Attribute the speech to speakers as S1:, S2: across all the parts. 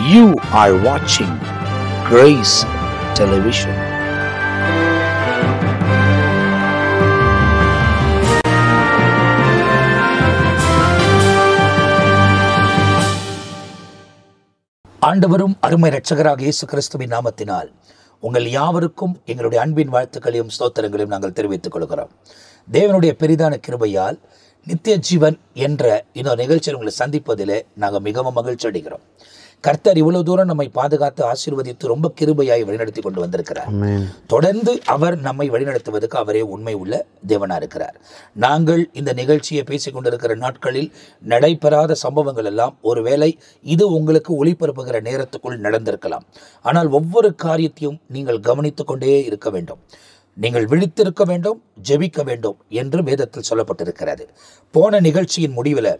S1: You are watching Grace Television. ஆண்டவரும் அருமை இரட்சகராக இயேசு கிறிஸ்துவின் நாமத்தினால் உங்கள் யாவருக்கும் எங்களுடைய அன்பின் வாழ்த்துக்களையும் ஸ்தோத்திரங்களையும் நாங்கள் தெரிவித்துக் கொள்கிறோம். தேவனுடைய பெரிதான கிருபையால் நித்திய ஜீவன் என்ற இன்னொரு நிகழ்ச்சியில் உங்களை சந்திப்பதிலே நாங்கள் மிகவும் மகிழ்ச்சி அடைகிறோம். கர்த்தர் இவ்வளவு தூரம் நம்மை பாதுகாத்து ஆசீர்வதித்து ரொம்ப கிருபையாய் வழிநடத்தி கொண்டு வந்திருக்கிறார். தொடர்ந்து அவர் நம்மை வழிநடத்துவதற்கு அவரே உண்மை உள்ள தேவனா இருக்கிறார். நாங்கள் இந்த நிகழ்ச்சியை பேசிக் கொண்டிருக்கிற நாட்களில் நடைபெறாத சம்பவங்கள் எல்லாம் ஒருவேளை இது உங்களுக்கு ஒளிபரப்புகிற நேரத்துக்குள் நடந்திருக்கலாம். ஆனால் ஒவ்வொரு காரியத்தையும் நீங்கள் கவனித்துக் கொண்டே இருக்க வேண்டும். நீங்கள் விழித்திருக்க வேண்டும், ஜெபிக்க வேண்டும் என்று வேதத்தில் சொல்லப்பட்டிருக்கிறது. போன நிகழ்ச்சியின் முடிவில்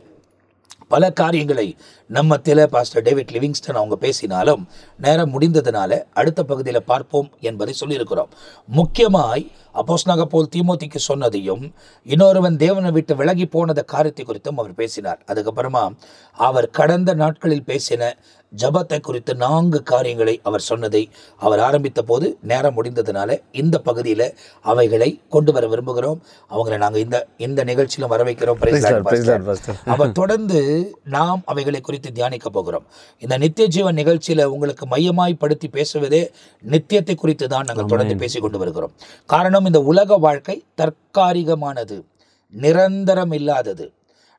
S1: பல காரியங்களை நம்ம பாஸ்டர் டேவிட் லிவிங்ஸ்டன் அவங்க பேசினாலும் நேரம் முடிந்ததுனால அடுத்த பகுதியில் பார்ப்போம் என்பதை சொல்லியிருக்கிறோம். முக்கியமாய் அப்போஸ்தலனாகிய பவுல் தீமோத்திக்கு சொன்னதையும் இன்னொருவன் தேவனை விட்டு விலகி போனத காரியத்தை குறித்தும் அவர் பேசினார். அதுக்கப்புறமா அவர் கடந்த நாட்களில் பேசின ஜபத்தை குறித்து 4 காரியங்களை அவர் சொன்னதை அவர் ஆரம்பித்த போது நேரம் முடிந்ததுனால இந்த பகுதியில் அவைகளை கொண்டு வர விரும்புகிறோம். அவங்களை நாங்கள் இந்த நிகழ்ச்சியிலும் வர வைக்கிறோம். அவர் தொடர்ந்து நாம் அவைகளை குறித்து தியானிக்க போகிறோம். இந்த நித்திய ஜீவன் நிகழ்ச்சியில் உங்களுக்கு மையமாய்ப்படுத்தி பேசுவதே நித்தியத்தை குறித்து தான் நாங்கள் தொடர்ந்து பேசிக் கொண்டு வருகிறோம். காரணம், இந்த உலக வாழ்க்கை தற்காலிகமானது, நிரந்தரம் இல்லாதது.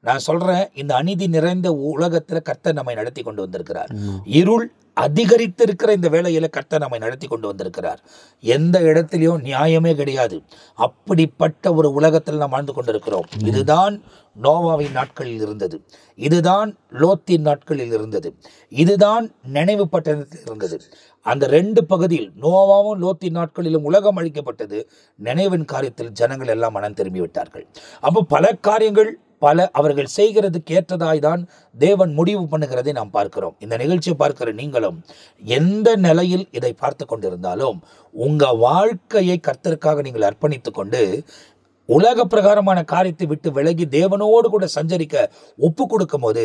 S1: நான் சொல்றேன், இந்த அநீதி நிறைந்த உலகத்துல கர்த்தர் நம்மை நடத்தி கொண்டு வந்திருக்கிறார். இருள் அதிகரித்து இருக்கிற இந்த வேளையில கர்த்தர் நம்மை நடத்தி கொண்டு வந்திருக்கிறார். எந்த இடத்திலையும் நியாயமே கிடையாது. அப்படிப்பட்ட ஒரு உலகத்தில் நாம் வாழ்ந்து கொண்டிருக்கிறோம். இதுதான் நோவாவின் நாட்களில் இருந்தது, இதுதான் லோத்தின் நாட்களில் இருந்தது, இதுதான் நினைவு பட்டணத்தில் இருந்தது. அந்த 2 பகுதியில் நோவாவும் லோத்தின் நாட்களிலும் உலகம் அழிக்கப்பட்டது. நினைவின் காரியத்தில் ஜனங்கள் எல்லாம் மனம் திரும்பி விட்டார்கள். அப்போ பல காரியங்கள் அவர்கள் செய்கிறதுக்கு ஏற்றதாய் தான் தேவன் முடிவு பண்ணுகிறதை நாம் பார்க்கிறோம். இந்த நிகழ்ச்சியை பார்க்கிற நீங்களும் எந்த நிலையில் இதை பார்த்து கொண்டிருந்தாலும் உங்க வாழ்க்கையை கர்த்தருக்காக நீங்கள் அர்ப்பணித்துக் கொண்டு உலக பிரகாரமான காரியத்தை விட்டு விலகி தேவனோடு கூட சஞ்சரிக்க ஒப்பு கொடுக்கும் போது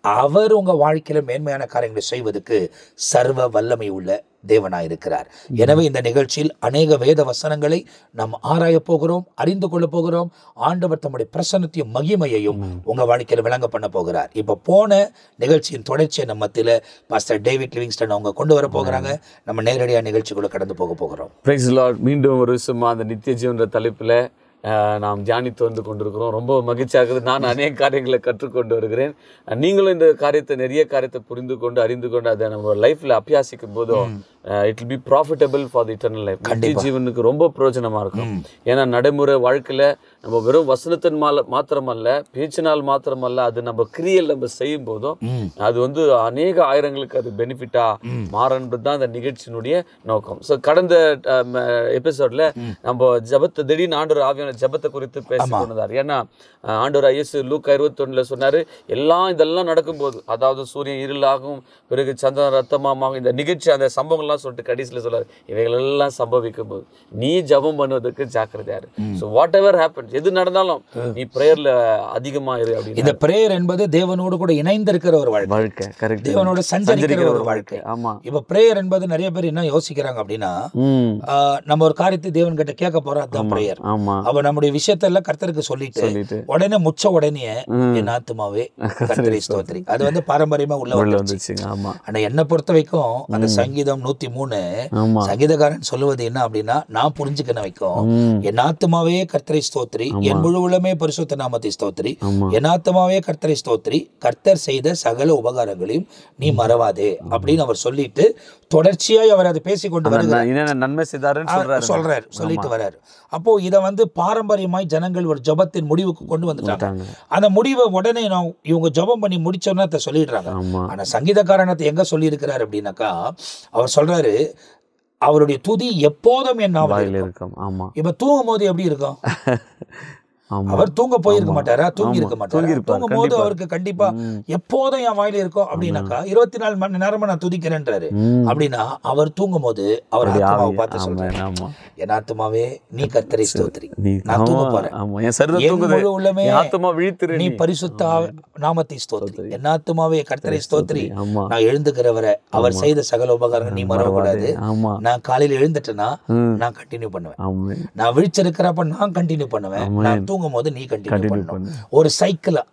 S1: அவர் உங்க வாழ்க்கையில மேன்மையான காரியங்களை செய்வதற்கு சர்வ வல்லமை உள்ள தேவனாயிருக்கிறார். எனவே இந்த நிகழ்ச்சியில் அநேக வேத வசனங்களை நாம் ஆராய போகிறோம், அறிந்து கொள்ள போகிறோம். ஆண்டவர் தம்முடைய பிரசன்னத்தையும் மகிமையையும் உங்க வாழ்க்கையில விளங்க பண்ண போகிறார். இப்ப போன நிகழ்ச்சியின் தொடர்ச்சியை நம்ம மத்தியில பாஸ்டர் டேவிட் லிவிங்ஸ்டன் அவங்க கொண்டு வர போகிறாங்க. நம்ம நேரடியாக நிகழ்ச்சிக்குள்ள கடந்து போகிறோம்.
S2: Praise the Lord. மீண்டும் ஒரு விஷயமா அந்த நித்திய ஜீவன்ற தலைப்புல நாம் தியானித்து வந்து கொண்டிருக்கிறோம். ரொம்ப மகிழ்ச்சியாக இருக்குது. நான் அநேக காரியங்களை கற்றுக்கொண்டு வருகிறேன். நீங்களும் இந்த காரியத்தை நிறைய காரியத்தை புரிந்து கொண்டு அறிந்து கொண்டு அதை நம்ம லைஃப்ல அபியாசிக்கும் போதும் it will be profitable for the eternal life. நித்திய ஜீவனுக்கு ரொம்ப பிரயோஜனமா இருக்கும். ஏன்னா நடைமுறை வாழ்க்கையில நம்ம வெறும் வசனத்தின் மாத்திரமல்ல, பேச்சினால் மாத்திரமல்ல, அது நம்ம கிரியல் நம்ம செய்யும் போதும் அது வந்து அநேக ஆயிரங்களுக்கு அது பெனிஃபிட்டா மாறன்றது தான் இந்த நிகழ்ச்சியினுடைய நோக்கம். ஸோ கடந்த எபிசோட்ல நம்ம ஜபத்தை திடீர்னு ஆண்டவர் ஆவியான ஜபத்தை குறித்து பேசி கொண்டார். ஏன்னா ஆண்டவர் இயேசு லூக்கா 21 சொன்னாரு, இதெல்லாம் நடக்கும்போது, அதாவது சூரியன் இருளாகும், பிறகு சந்திரன் ரத்தமாகும், இந்த நிகழ்ச்சி அந்த சம்பவங்கள்லாம் சொல்லிட்டு கடைசியில் சொல்றாரு, இவைகள் எல்லாம் சம்பவிக்கும் போது நீ ஜபம் பண்ணுவதற்கு ஜாக்கிரதையாரு. ஸோ வாட் எவர் ஹேப்பன்ஸ், எது நடந்தாலும் நீ பிரேயர்ல அதிகமா இரு அப்படின்னு. இந்த
S1: பிரேயர் என்பது தேவனோடு கூட இணைந்திருக்கிற ஒரு வாழ்க்கை, தேவனோட சஞ்சரிக்கிற ஒரு வாழ்க்கை.
S2: ஆமா.
S1: இப்ப பிரேயர் என்பது நிறைய பேர் என்ன யோசிக்கிறாங்க அப்படின்னா, நம்ம ஒரு காரியத்தை தேவன் கிட்ட கேட்க போறோம், அதுதான் பிரேயர். அவ நம்முடைய விஷயத்தெல்லாம் கர்த்தருக்கு சொல்லிட்டு உடனே உடனே என் ஆத்துமாவே கர்த்தரை ஸ்தோத்திரி. அது வந்து பாரம்பரியமா உள்ள வந்துச்சு. ஆனா என்னை பொறுத்த வரைக்கும் அந்த சங்கீதம் 103 சங்கீதக்காரன் சொல்லுவது என்ன அப்படின்னா, நான் புரிஞ்சுக்கின வைக்கும், என் ஆத்துமாவே கர்த்தரை ஸ்தோத்திரி, என் முழு உலகமே பரிசுத்த நாமத்தை ஸ்தோத்திரி, என் ஆத்துமாவே கர்த்தரை ஸ்தோத்திரி, கர்த்தர் செய்த சகல உபகாரங்களையும் நீ மறவாதே அப்படின்னு அவர் சொல்லிட்டு தொடர்ச்சியாய் அவர் அதை பேசிக்கொண்டு சொல்லிட்டு வர்றாரு. அப்போ இதை வந்து பாரம்பரியமாய் ஜனங்கள் ஒரு ஜபத்தின் முடிவுக்கு கொண்டு வந்துட்டாங்க. அந்த முடிவை உடனே இவங்க ஜபம் பண்ணி முடிச்சோன்னா அதை சொல்லிடுறாங்க. ஆனா சங்கீதக்காரனத்தை எங்க சொல்லி இருக்கிறார் அப்படின்னாக்கா, அவர் சொல்றாரு, அவருடைய துதி எப்போதும் என் நாவில் இருக்கும். இப்ப தூங்கும் போது எப்படி இருக்கும்?
S2: ஆமா.
S1: அவர் தூங்க போயிருக்க மாட்டாரா? தூங்கி இருக்க
S2: ஆமா.
S1: மாட்டாரா?
S2: தூங்கியிருப்பார்,
S1: தூங்கும் போது
S2: கண்டிப்பா.
S1: அவருக்கு கண்டிப்பா எப்போதும் என் வாயில இருக்கும் அப்படின்னாக்கா 24 மணி நேரமா நான் துதிக்கிறேன்றாரு. அப்படின்னா அவர் தூங்கும் போது அவர்
S2: அவருடைய
S1: ஆத்மாவை
S2: ஆவி.
S1: பார்த்து சொல்றாரு,
S2: ஆமா.
S1: என் ஆத்மாவே நீ கர்த்தரை ஸ்தோத்திரி,
S2: நீ
S1: நான் தூங்க
S2: ஆமா,
S1: போறேன்.
S2: ஆமா. என் சரீரம்
S1: என்
S2: தூங்குது.
S1: முழு உள்ளமே
S2: என் ஆத்துமா விழித்திரு
S1: நீ
S2: நீ.
S1: பரிசுத்த நாமத்தை ஸ்தோத்திரி, என் ஆத்மாவே கர்த்தரை ஸ்தோத்திரி,
S2: ஆமா.
S1: நான் எழுந்துக்கிறவரை அவர் செய்த சகல உபகாரங்கள் நீ மறக்கூடாது.
S2: ஆமா.
S1: நான் காலையில எழுந்துட்டேன்னா நான் கண்டினியூ பண்ணுவேன்.
S2: ஆமென்.
S1: நான் விழிச்சிருக்கிறப்ப நான் கண்டினியூ பண்ணுவேன். நான் தூங்கும் போது நீ கண்டினியூ பண்ணணும். ஒரு சைக்கிளா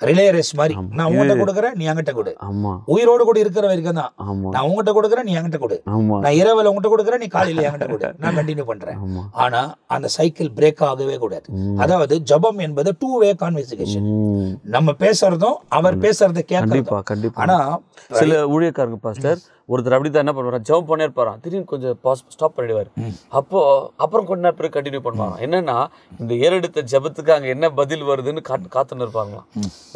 S1: ரிலே ரேஸ் மாதிரி, நான் உங்ககிட்ட கொடுக்குறேன், நீ என்கிட்ட கொடு.
S2: ஆமா.
S1: உயிரோடு கூட இருக்கிற வரைக்கும் தான்.
S2: ஆமா.
S1: நான் உங்ககிட்ட கொடுக்குறேன், நீ என்கிட்ட கொடு.
S2: ஆமா.
S1: நான் இரவுல உங்ககிட்ட கொடுக்குறேன், நீ காலையில என்கிட்ட கொடு. நான் கண்டினியூ பண்றேன்.
S2: ஆமா.
S1: ஆனா அந்த சைக்கிள் பிரேக் ஆகவே கூடாது. அதாவது ஜெபம் என்பது 2-வே கான்வர்சேஷன். நம்ம பேசுறதும் அவர் பேசுறதை
S2: கண்டிப்பா,
S1: கேட்கறதும்.
S2: கண்டிப்பா.
S1: ஆனா
S2: சில ஊழியக்காரங்க பாஸ்டர் ஒருத்தர் அப்படிதான் என்ன பண்ணுவாரா, ஜெபம் பண்ணே இருப்பாராம், திடீர்னு கொஞ்சம் ஸ்டாப் பண்ணிடுவார். அப்புறம் கொஞ்ச நேரம் பிறகு கண்டினியூ பண்ணுவாங்க. என்னன்னா இந்த ஏறெடுத்த ஜெபத்துக்கு அங்க என்ன பதில் வருதுன்னு காத்துன்னு இருப்பாங்களாம்.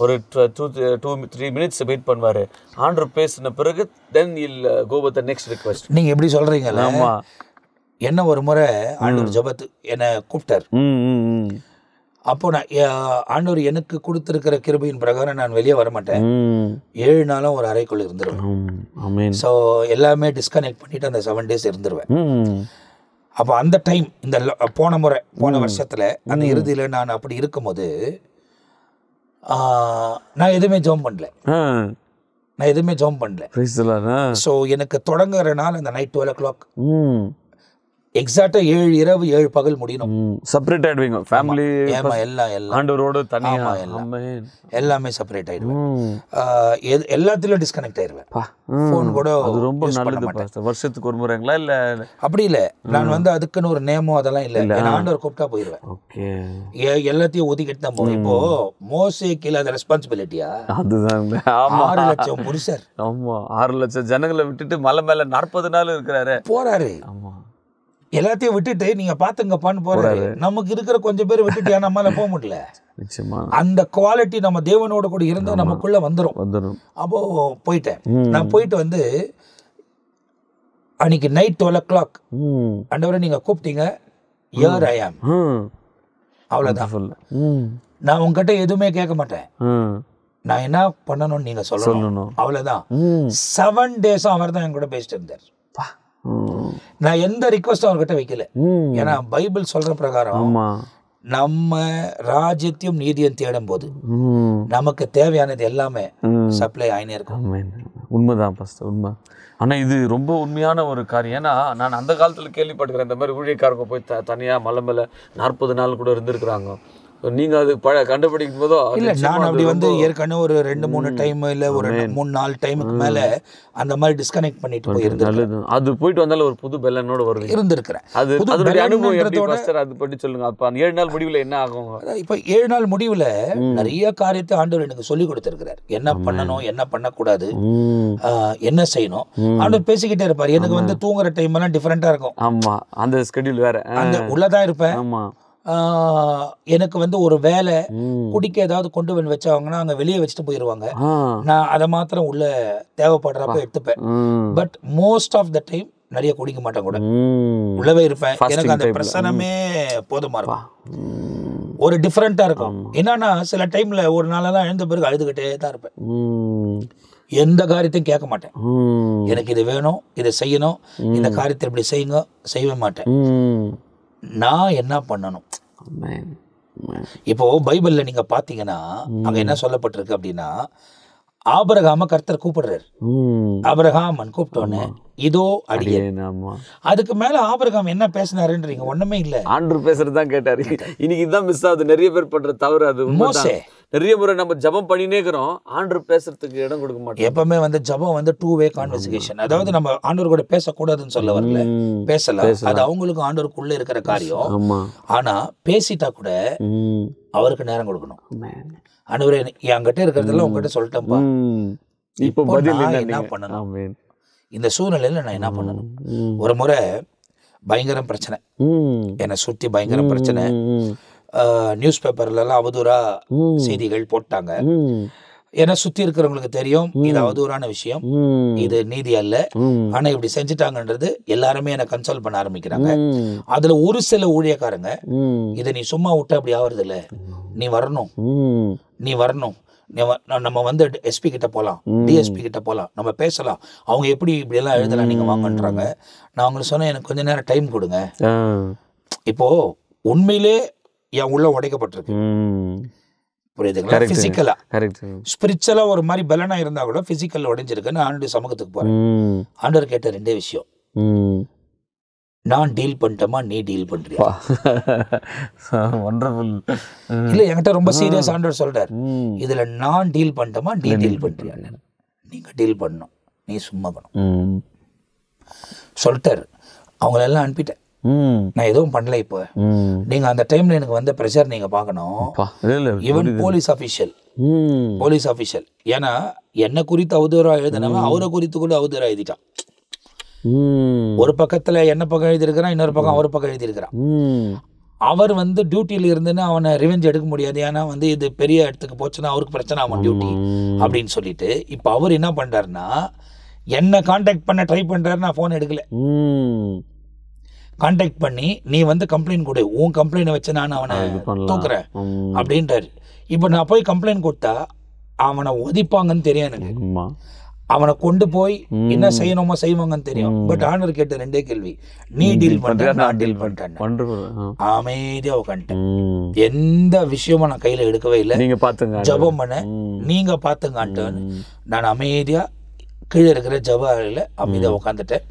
S2: ஒரு 2-3 minutes வெயிட் பண்ணுவாரு. ஆண்டவர் பேசின பிறகு then he'll go with the next request.
S1: நீங்க எப்படி சொல்றீங்கல்ல,
S2: ஆமா.
S1: என்ன ஒரு முறை ஆண்டவர் ஜெபத்து என்னை கூப்பிட்டார். அப்போ நான் ஆண்டவர் எனக்கு கொடுத்திருக்கிற கிருபையின் பிரகாரம் நான் வெளியே வரமாட்டேன். 7 நாளும் ஒரு அறைக்குள்ள இருந்துருவேன். ஸோ எல்லாமே டிஸ்கனெக்ட் பண்ணிட்டு அந்த 7 days இருந்துருவேன். அப்போ அந்த டைம் இந்த போன வருஷத்துல அந்த இறுதியில் நான் அப்படி இருக்கும்போது நான் எதுவுமே ஜெபம் பண்ணல. ஸோ எனக்கு தொடங்குற நாள் அந்த நைட் 12 o'clock எக்ஸாக்டா 7 இரவு 7 பகல் முடியணும்.
S2: செப்பரேட் ஆயிடுவீங்க ஃபேமிலி.
S1: எல்லாம்
S2: ஆண்டவரோட தனியா
S1: எல்லாமே செப்பரேட் ஆயிடுவேன். எல்லாத்திலும் டிஸ்கனெக்ட் ஆயிடுவேன். ஃபோன் கூட
S2: அது ரொம்ப நல்லது பாஸ்டர். வருஷத்துக்கு ஒரு முறைங்களா இல்ல? அப்படி
S1: இல்ல, நான் அதுக்குன்னு ஒரு நேமோ அதெல்லாம் இல்ல. ஆண்டவர் கூப்பிட்டா போயிடுவேன்.
S2: ஓகே.
S1: எல்லாத்தையும் ஒதுக்கிட்டு தான் போவேன். இப்போ மோசேக்கு இல்லாத ரெஸ்பான்சிபிலிட்டியா?
S2: அதுதான்.
S1: 6 லட்சம் புருஷர்.
S2: ஆமா, 6 லட்சம் ஜனங்களை விட்டுட்டு மலை மேல 40 நாள் இருக்கிறாரு, போறாரு. ஆமா,
S1: எல்லாத்தையும் விட்டுட்டு நீங்க பாத்துங்கப்பான்னு போறாரு. நமக்கு இருக்கிற கொஞ்சம் பேர் விட்டுட்டு நம்மளால போக முடியல. அந்த குவாலிட்டி நம்ம தேவனோட கூட இருந்தா நமக்குள்ள வந்துரும். அப்போ போயிட்டேன். நான் போயிட்டு அன்னைக்கு நைட் 12 o'clock ஆண்டவரே நீங்க கூப்பிட்டீங்க, ஹியர் ஐ ஆம். அவ்வளவுதான். நான் உங்ககிட்ட எதுவுமே கேட்க மாட்டேன். நான் என்ன பண்ணணும்னு நீங்க சொல்லணும். அவ்வளவுதான். 7 days அவர் தான் என் கூட பேசிட்டு இருந்தார். நான் எந்த ரிக்வஸ்டும் அவர்கிட்ட வைக்கல. ஏன்னா பைபிள் சொல்ற பிரகாரம் நம்ம ராஜ்யத்தையும் நீதியும் தேடும் போது நமக்கு தேவையானது எல்லாமே சப்ளை ஆயினே இருக்கும்.
S2: உண்மைதான் பாஸ்டர், உண்மை. ஆனால் இது ரொம்ப உண்மையான ஒரு காரியம். ஏன்னா நான் அந்த காலத்தில் கேள்விப்பட்டுக்கிறேன், இந்த மாதிரி ஊழியக்காரங்க போய் தனியாக மலை மேலே 40 நாள் கூட இருந்திருக்கிறாங்க. நீங்கள் அது கண்டுபிடிக்கும் போதோ
S1: இல்லை, நான் அப்படி ஏற்கனவே ஒரு 2-3 டைம் இல்லை ஒரு 3-4 டைமுக்கு மேலே அந்த மாதிரி டிஸ்கனெக்ட் பண்ணிட்டு போயிருந்தேன்.
S2: அது போயிட்டு வந்தாலும் ஒரு புது பெல்லனோட
S1: இருந்திருக்கிறேன்.
S2: அது அதோட அனுபவம் எப்படி பாஸ்டர்? அது பற்றி சொல்லுங்க. அப்போ 7 நாள் முடிவில் என்ன ஆகும்?
S1: இப்போ 7 நாள் முடிவில் நிறைய காரியத்தை ஆண்டவர் எனக்கு சொல்லி கொடுத்துருக்கிறார். என்ன பண்ணணும், என்ன பண்ணக்கூடாது, என்ன செய்யணும். ஆண்டவர் பேசிக்கிட்டே இருப்பார். எனக்கு தூங்குற டைம் எல்லாம் டிஃப்ரெண்டா இருக்கும்.
S2: ஆமா, அந்த ஸ்கெடியூல் வேற.
S1: அந்த உள்ளதான் இருப்பேன். ஆமா, எனக்கு ஒரு வேலை குடிக்க ஏதாவது கொண்டு வந்து வச்சாங்கன்னா அங்க வெளியே வச்சுட்டு போயிருவாங்க. நான் அதை மாத்திரம் உள்ள தேவைப்படுறப்ப எடுத்துப்பேன். But most of the time நிறைய குடிக்க மாட்டேன், கூட உள்ளவே இருப்பேன். எனக்கு அந்த பிரசனமே போதுமா இருக்கும். ஒரு டிஃப்ரெண்டா இருக்கும். என்னன்னா சில டைம்ல ஒரு நாளெல்லாம் எழுந்த பிறகு அழுதுகிட்டே தான் இருப்பேன். எந்த காரியத்தையும் கேட்க மாட்டேன். எனக்கு இது வேணும், இதை செய்யணும், இந்த காரியத்தை இப்படி செய்யுங்க, செய்யவே மாட்டேன். நான் என்ன பண்ணணும்? இப்போ பைபிள்ல நீங்க பாத்தீங்கன்னா அங்க என்ன சொல்லப்பட்டிருக்கு அப்படின்னா, ஆபிரகாம கர்த்தர் கூப்பிடுறாரு. ஆபிரகாம் கூப்பிட்டோன்னு இதோ அடியேன். அதுக்கு மேல ஆபிரகாம் என்ன பேசினாருன்றீங்க? ஒண்ணுமே இல்ல.
S2: ஆண்டவர் பேசுறதுதான் கேட்டாரு. இன்னைக்கு இதான் மிஸ் ஆகுது, நிறைய பேர் பண்ற தவறு அது.
S1: மோசே
S2: நிறைய முறை நம்ம ஜபம் பண்ணினே இருக்கிறோம், ஆண்டவர் பேசுறதுக்கு இடம் கொடுக்க மாட்டோம்.
S1: எப்பவுமே ஜபம் 2-வே கான்வர்சேஷன். அதாவது நம்ம ஆண்டவர் கூட பேசக்கூடாதுன்னு சொல்ல வரல, பேசலாம். அது அவங்களுக்கு ஆண்டவருக்குள்ள இருக்கிற காரியம். ஆனா பேசிட்டா கூட அவருக்கு நேரம் கொடுக்கணும். ஆண்டவரே என்கிட்ட இருக்கிறதெல்லாம் உங்ககிட்ட சொல்லிட்டேன்ப்பா, இப்போ பதில் என்ன பண்ணணும், இந்த சூழ்நிலையில நான் என்ன பண்ணணும்? ஒரு முறை பயங்கர பிரச்சனை, என்னை சுத்தி பயங்கர பிரச்சனை. நியூஸ் பேப்பர்ல எல்லாம் அவதூறா செய்திகள் போட்டாங்க. ஏன்னா சுத்தி இருக்கிறவங்களுக்கு தெரியும் இது அவதூறான விஷயம், இது நீதி அல்ல. ஆனா இப்படி செஞ்சுட்டாங்கன்றது எல்லாருமே என்னை கன்சல்ட் பண்ண ஆரம்பிக்கிறாங்க. அதுல ஒரு சில ஊழியக்காரங்க இதை நீ சும்மா விட்டு அப்படி ஆவறது இல்ல, நீ வரணும், நீ வரணும், நம்ம வந்து எஸ்பி கிட்ட போகலாம், டிஎஸ்பி கிட்ட போகலாம், நம்ம பேசலாம், அவங்க எப்படி இப்படி எல்லாம் எழுதலாம், நீங்க வாங்கன்றாங்க. நான் அவங்களுக்கு சொன்னேன் எனக்கு கொஞ்ச நேரம் டைம் கொடுங்க. இப்போ உண்மையிலே என் உள்ள உடைக்கப்பட்டிருக்கு, புரியுதுங்களா? பிசிக்கலா ஸ்பிரிச்சுவலா ஒரு மாதிரி பலனா இருந்தா கூட பிசிக்கல் உடைஞ்சிருக்கு. நான் ஆண்டு சமூகத்துக்கு போறேன். ஆண்டவர் கேட்ட ரெண்டே விஷயம், நான் டீல் பண்ணிட்டேமா, நீ டீல் பண்றியா?
S2: வண்டர்ஃபுல்.
S1: இல்ல என்கிட்ட ரொம்ப சீரியஸ் ஆண்டவர் சொல்றார், இதுல நான் டீல் பண்ணிட்டேமா, நீ டீல் பண்றியா? நீங்க டீல் பண்ணணும், நீ சும்மா பண்ணணும் சொல்லிட்டாரு. அவங்களெல்லாம் அனுப்பிட்டேன், நான் எதுவும் பண்ணல. இப்போ நீங்க அந்த டைம்ல எனக்கு வந்த ப்ரெஷர் நீங்க பார்க்கணும். ஈவன் போலீஸ் ஆஃபீஷியல், ஏன்னா என்ன குறித்து அவதூறா எழுதினவன் அவரை குறித்து கூட அவதூறா எழுதிட்டான். ஒரு பக்கத்துல என்ன பக்கம் எழுதியிருக்கிறான், இன்னொரு பக்கம் அவர் பக்கம் எழுதியிருக்கிறான். அவர் வந்து டியூட்டியில இருந்துன்னு அவனை ரிவெஞ்ச் எடுக்க முடியாது, ஏன்னா வந்து இது பெரிய இடத்துக்கு போச்சுன்னா அவருக்கு பிரச்சனை ஆகும் டியூட்டி அப்படின்னு சொல்லிட்டு இப்போ அவர் என்ன பண்றாருன்னா என்ன கான்டாக்ட் பண்ண ட்ரை பண்றாரு. நான் ஃபோன் எடுக்கல, கான்டாக்ட் பண்ணி நீ வந்து கம்ப்ளைண்ட் கொடு, உன் கம்ப்ளைண்ட் வச்சு நான் அவனை தூக்குறேன் அப்படின்றாரு. இப்போ நான் போய் கம்ப்ளைண்ட் கொடுத்தா அவனை ஒதிப்பாங்கன்னு தெரியும் எனக்கு, அவனை கொண்டு போய் என்ன செய்யணுமோ செய்வாங்கன்னு தெரியும். பட் ஆண்டவர் கேட்ட ரெண்டே கேள்வி, நீ டீல் பண்ற, நான் டீல் பண்றேன். அமைதியா உட்காந்துட்டேன், எந்த விஷயமும் நான் கையில எடுக்கவே இல்லை. நீங்க பாத்துங்க, ஜபம் பண்ண நீங்க பாத்துங்க. நான் அமைதியா கீழே இருக்கிற ஜப அறையில அமைதியா உட்காந்துட்டேன்.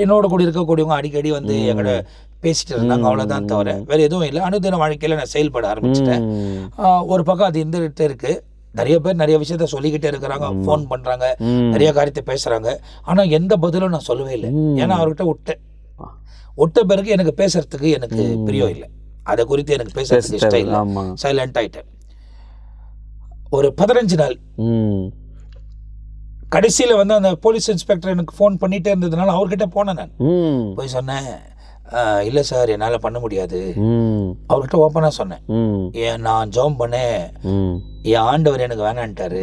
S1: என்னோட கூட இருக்கக்கூடியவங்க அடிக்கடி வந்து எங்கட பேசிட்டு இருந்தாங்க, அவ்வளவுதான் தவிர வேற எதுவும் இல்லை. அனுதின வாழ்க்கையில நான் செயல்பட ஆரம்பிச்சிட்டேன். ஒரு பக்கம் அது இருந்துகிட்டே இருக்கு, நிறைய பேர் நிறைய விஷயத்த சொல்லிக்கிட்டே இருக்கிறாங்க, ஃபோன் பண்றாங்க, நிறைய காரியத்தை பேசுறாங்க. ஆனா எந்த பதிலும் நான் சொல்லவே இல்லை, ஏன்னா அவர்கிட்ட விட்ட பிறகு எனக்கு பேசுறதுக்கு எனக்கு பிரியம் இல்லை, அதை குறித்து எனக்கு பேசுறதுக்கு இஷ்டம் இல்லை, சைலண்ட் ஆயிட்டேன். ஒரு 15 நாள் கடைசியில வந்து அந்த போலீஸ் இன்ஸ்பெக்டர் எனக்கு ஃபோன் பண்ணிட்டே இருந்ததுனால அவர்கிட்ட போனேன். நான் போய் சொன்னேன், இல்லை சார் என்னால் பண்ண முடியாது. அவர்கிட்ட ஓப்பனாக சொன்னேன், நான் ஜாம் பண்ணேன், என் ஆண்டவர் எனக்கு வேணான்ட்டாரு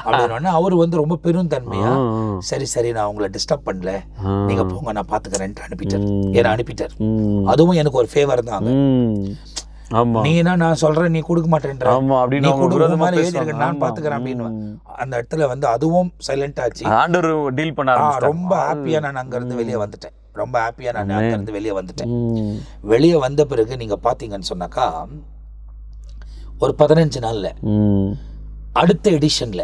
S1: அப்படின்னு. அவர் வந்து ரொம்ப பெருந்தன்மையா சரி சரி நான் உங்களை டிஸ்டர்ப் பண்ணல, நீங்க போங்க நான் பாத்துக்கிறேன்ட்டு அனுப்பிட்டார். அதுவும் எனக்கு ஒரு ஃபேவர் தான். நீ என்ன நான் சொல்றேன் நீ கொடுக்க மாட்டேன்ற, நீ கொடுக்குற மாதிரி எழுதிருக்க நான் பாத்துக்கிறேன் அப்படின்னு. அந்த இடத்துல வந்து அதுவும் சைலண்ட் ஆச்சு. ரொம்ப ஹாப்பியா நான் அங்க இருந்து வெளியே வந்துட்டேன். வெளியே வந்த பிறகு நீங்க பாத்தீங்கன்னு சொன்னாக்கா ஒரு 15 நாள்ல அடுத்த எடிஷன்ல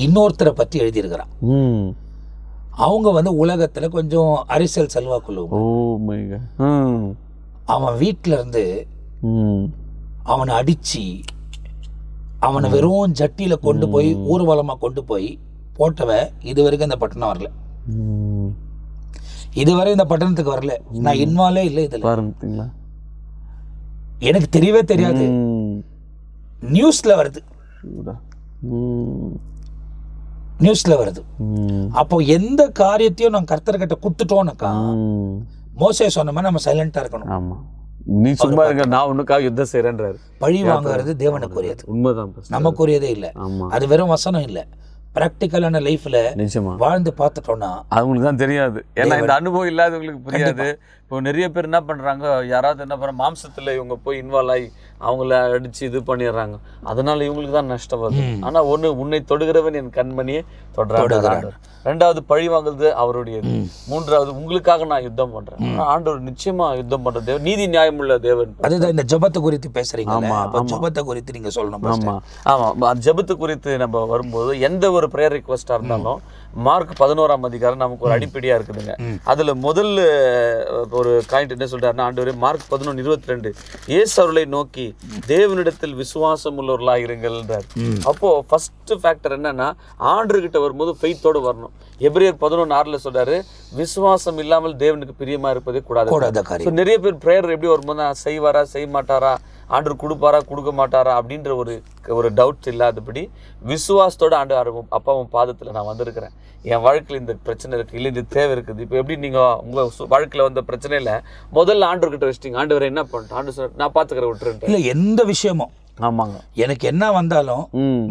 S1: இன்னொருத்தரை பத்தி எழுதியிருக்கிறான். அவங்க வந்து உலகத்துல கொஞ்சம் அரசியல் செல்வாக்குள்ள, அவன் வீட்டுல இருந்து அவனை அடிச்சு அவனை வெறும் ஜட்டியில கொண்டு போய் ஊர்வலமா கொண்டு போய் போட்டவன் இதுவரைக்கும் இந்த பட்டணம் வரல, இதுவரை இந்த பட்டணத்துக்கு வரல. நான் இன்வால்வே இல்லை இதுல, எனக்கு தெரியவே தெரியாது. நியூஸ்ல வருது. அப்போ எந்த காரியத்தையும் நான் கர்த்தர்கிட்ட கொடுத்துட்டோம்னாக்கா மோசே சொன்ன மாதிரி நம்ம சைலண்டா இருக்கணும்.
S2: நீ சும்மா இருக்க, நான் உனக்காக யுத்தம் செய்யறேன்றாரு.
S1: பழி வாங்குறது தேவனுக்குரியது,
S2: உண்மைதான்,
S1: நமக்குரியதே இல்லை. அது வெறும் வசனம் இல்லை, பிராக்டிக்கலான லைஃப்ல நிச்சயமா வாழ்ந்து பார்த்துட்டோம்னா அவங்களுக்கு தான் தெரியாது. ஏன்னா இந்த அனுபவம் இல்லாதவங்களுக்கு புரியாது. இப்போ நிறைய பேர் என்ன பண்றாங்க, யாராவது என்ன பண்ற மாம்சத்துல இவங்க போய் இன்வால்வ் ஆகி அவங்கள அடிச்சு இது பண்ணிடுறாங்க, அதனால இவங்களுக்கு தான் நஷ்டம் வருது. ஆனா ஒண்ணு, உன்னை தொடுகிறவன் என் கண்மணியை தொடுகிறான். ரெண்டாவது பழி வாங்குறது அவருடையது. மூன்றாவது உங்களுக்காக நான் யுத்தம் பண்றேன். ஆண்டவர் நிச்சயமா யுத்தம் பண்ற தேவன், நீதி நியாயம் உள்ள தேவன். அதுதான் இந்த ஜெபத்தை குறித்து பேசுறீங்க. ஜெபத்தை குறித்து நீங்க சொல்லணும். ஆமா, ஜெபத்து குறித்து நம்ம வரும்போது எந்த ஒரு பிரேயர் ரிக்வெஸ்டா இருந்தாலும் மார்க் 11ஆம் அதிகாரம் நமக்கு ஒரு அடிப்படையா இருக்குதுங்க. அதுல முதல் ஒரு காயிண்ட் என்ன சொல்றாருன்னா, ஆண்டவரே மார்க் 11:22 இயேசு அவர்களை நோக்கி தேவனிடத்தில் விசுவாசம் உள்ளவர்களாக இருங்கள்ன்றார். அப்போ ஃபர்ஸ்ட் ஃபேக்டர் என்னன்னா, ஆண்டவர்கிட்ட வரும்போது ஃபெய்த்தோடு வரணும். எபிரேயர் 11:6 சொல்றாரு, விசுவாசம் இல்லாமல் தேவனுக்கு பிரியமா இருப்பதே கூடாது. நிறைய பேர் பிரேயர் எப்படி வரும்போது செய்வாரா செய்ய மாட்டாரா, ஆண்டவர் கொடுப்பாரா கொடுக்க மாட்டாரா அப்படின்ற ஒரு டவுட் இல்லாதபடி விசுவாசத்தோட ஆண்டவர் அப்பாவும் பாதத்தில் நான் வந்திருக்கிறேன், என் வாழ்க்கையில் இந்த பிரச்சனை இருக்குது, இல்லை இந்த தேவை இருக்குது. இப்போ எப்படி நீங்கள் உங்கள் வாழ்க்கையில் வந்த பிரச்சனையில் முதல்ல ஆண்டவர்கிட்ட வச்சிட்டீங்க, ஆண்டவரை என்ன பண்ணிட்டு ஆண்டு நான் பார்த்துக்கிறேன் விட்டுருேன். இல்லை எந்த விஷயமும்
S2: ஆமாங்க.
S1: எனக்கு என்ன வந்தாலும்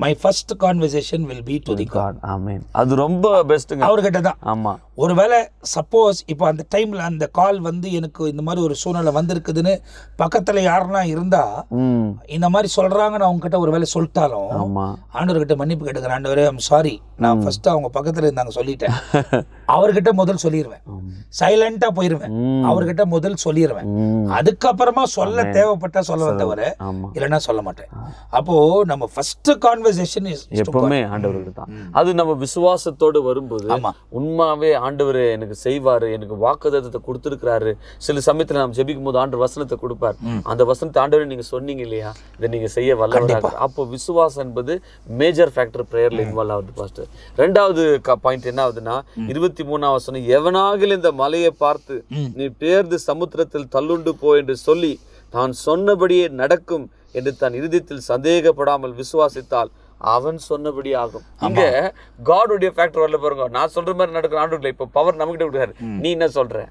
S1: my first conversation will be to the God.
S2: Amen. அது ரொம்ப பெஸ்ட்டுங்க.
S1: அவர்கிட்ட தான்.
S2: ஆமா.
S1: ஒருவேளை சப்போஸ் இப்போ அந்த டைம்ல அந்த கால் வந்து எனக்கு இந்த மாதிரி ஒரு சூழ்நிலை வந்திருக்குதுன்னு பக்கத்துல யாருன்னா இருந்தா இந்த மாதிரி சொல்றாங்க, நான் அவங்க கிட்ட ஒருவேளை சொல்லிட்டாலும் ஆண்டவர்கிட்ட மன்னிப்பு கேட்டுக்கிறேன். ஆண்டவரே ஐம் சாரி, நான் ஃபர்ஸ்ட் அவங்க பக்கத்துல இருந்தாங்க சொல்லிட்டேன். அவர்கிட்ட முதல் சொல்லிடுவேன், சைலண்டா போயிருவேன், அவர்கிட்ட முதல் சொல்லிடுவேன். அதுக்கப்புறமா சொல்ல தேவைப்பட்டா சொல்ல தவிர இல்லைன்னா சொல்ல மாட்டேன். அப்போ நம்ம ஃபர்ஸ்ட் கான்வர்சேஷன்
S2: எப்பவுமே ஆண்டவர்கிட்ட தான். அது நம்ம விசுவாசத்தோடு வரும்போது உண்மையாவே ஆண்டவர் எனக்கு செய்வாரு, எனக்கு வாக்குத்தத்தத்தை கொடுத்துருக்கிறாரு. சில சமயத்துல நம்ம ஜெபிக்கும் போது ஆண்டவர் வசனத்தை கொடுப்பார். அந்த வசனத்தை ஆண்டவரே நீங்க சொன்னீங்க இல்லையா, இதை நீங்க செய்ய வல்லவராக. அப்போ விசுவாசம் என்பது மேஜர் ஃபேக்டர் பிரேயர்ல இன்வால்வ் ஆகுது பாஸ்டர். ரெண்டாவது பாயிண்ட் என்ன ஆகுதுன்னா 23ஆம் வசனம், எவனாகிலும் இந்த மலையை பார்த்து நீ பேர்ந்து சமுத்திரத்தில் தள்ளுண்டு போ என்று சொல்லி தான் சொன்னபடியே நடக்கும் என்று தன் இருதயத்தில் சந்தேகப்படாமல் விசுவாசித்தால் அவன் சொன்னபடி ஆகும். இங்க காடுடைய ஃபேக்டர் வரல பாருங்க. நான் சொல்ற மாதிரி நடக்கும் ஆண்டு இல்லை. இப்போ பவர் நம்மகிட்ட கொடுக்குறாரு, நீ என்ன சொல்ற,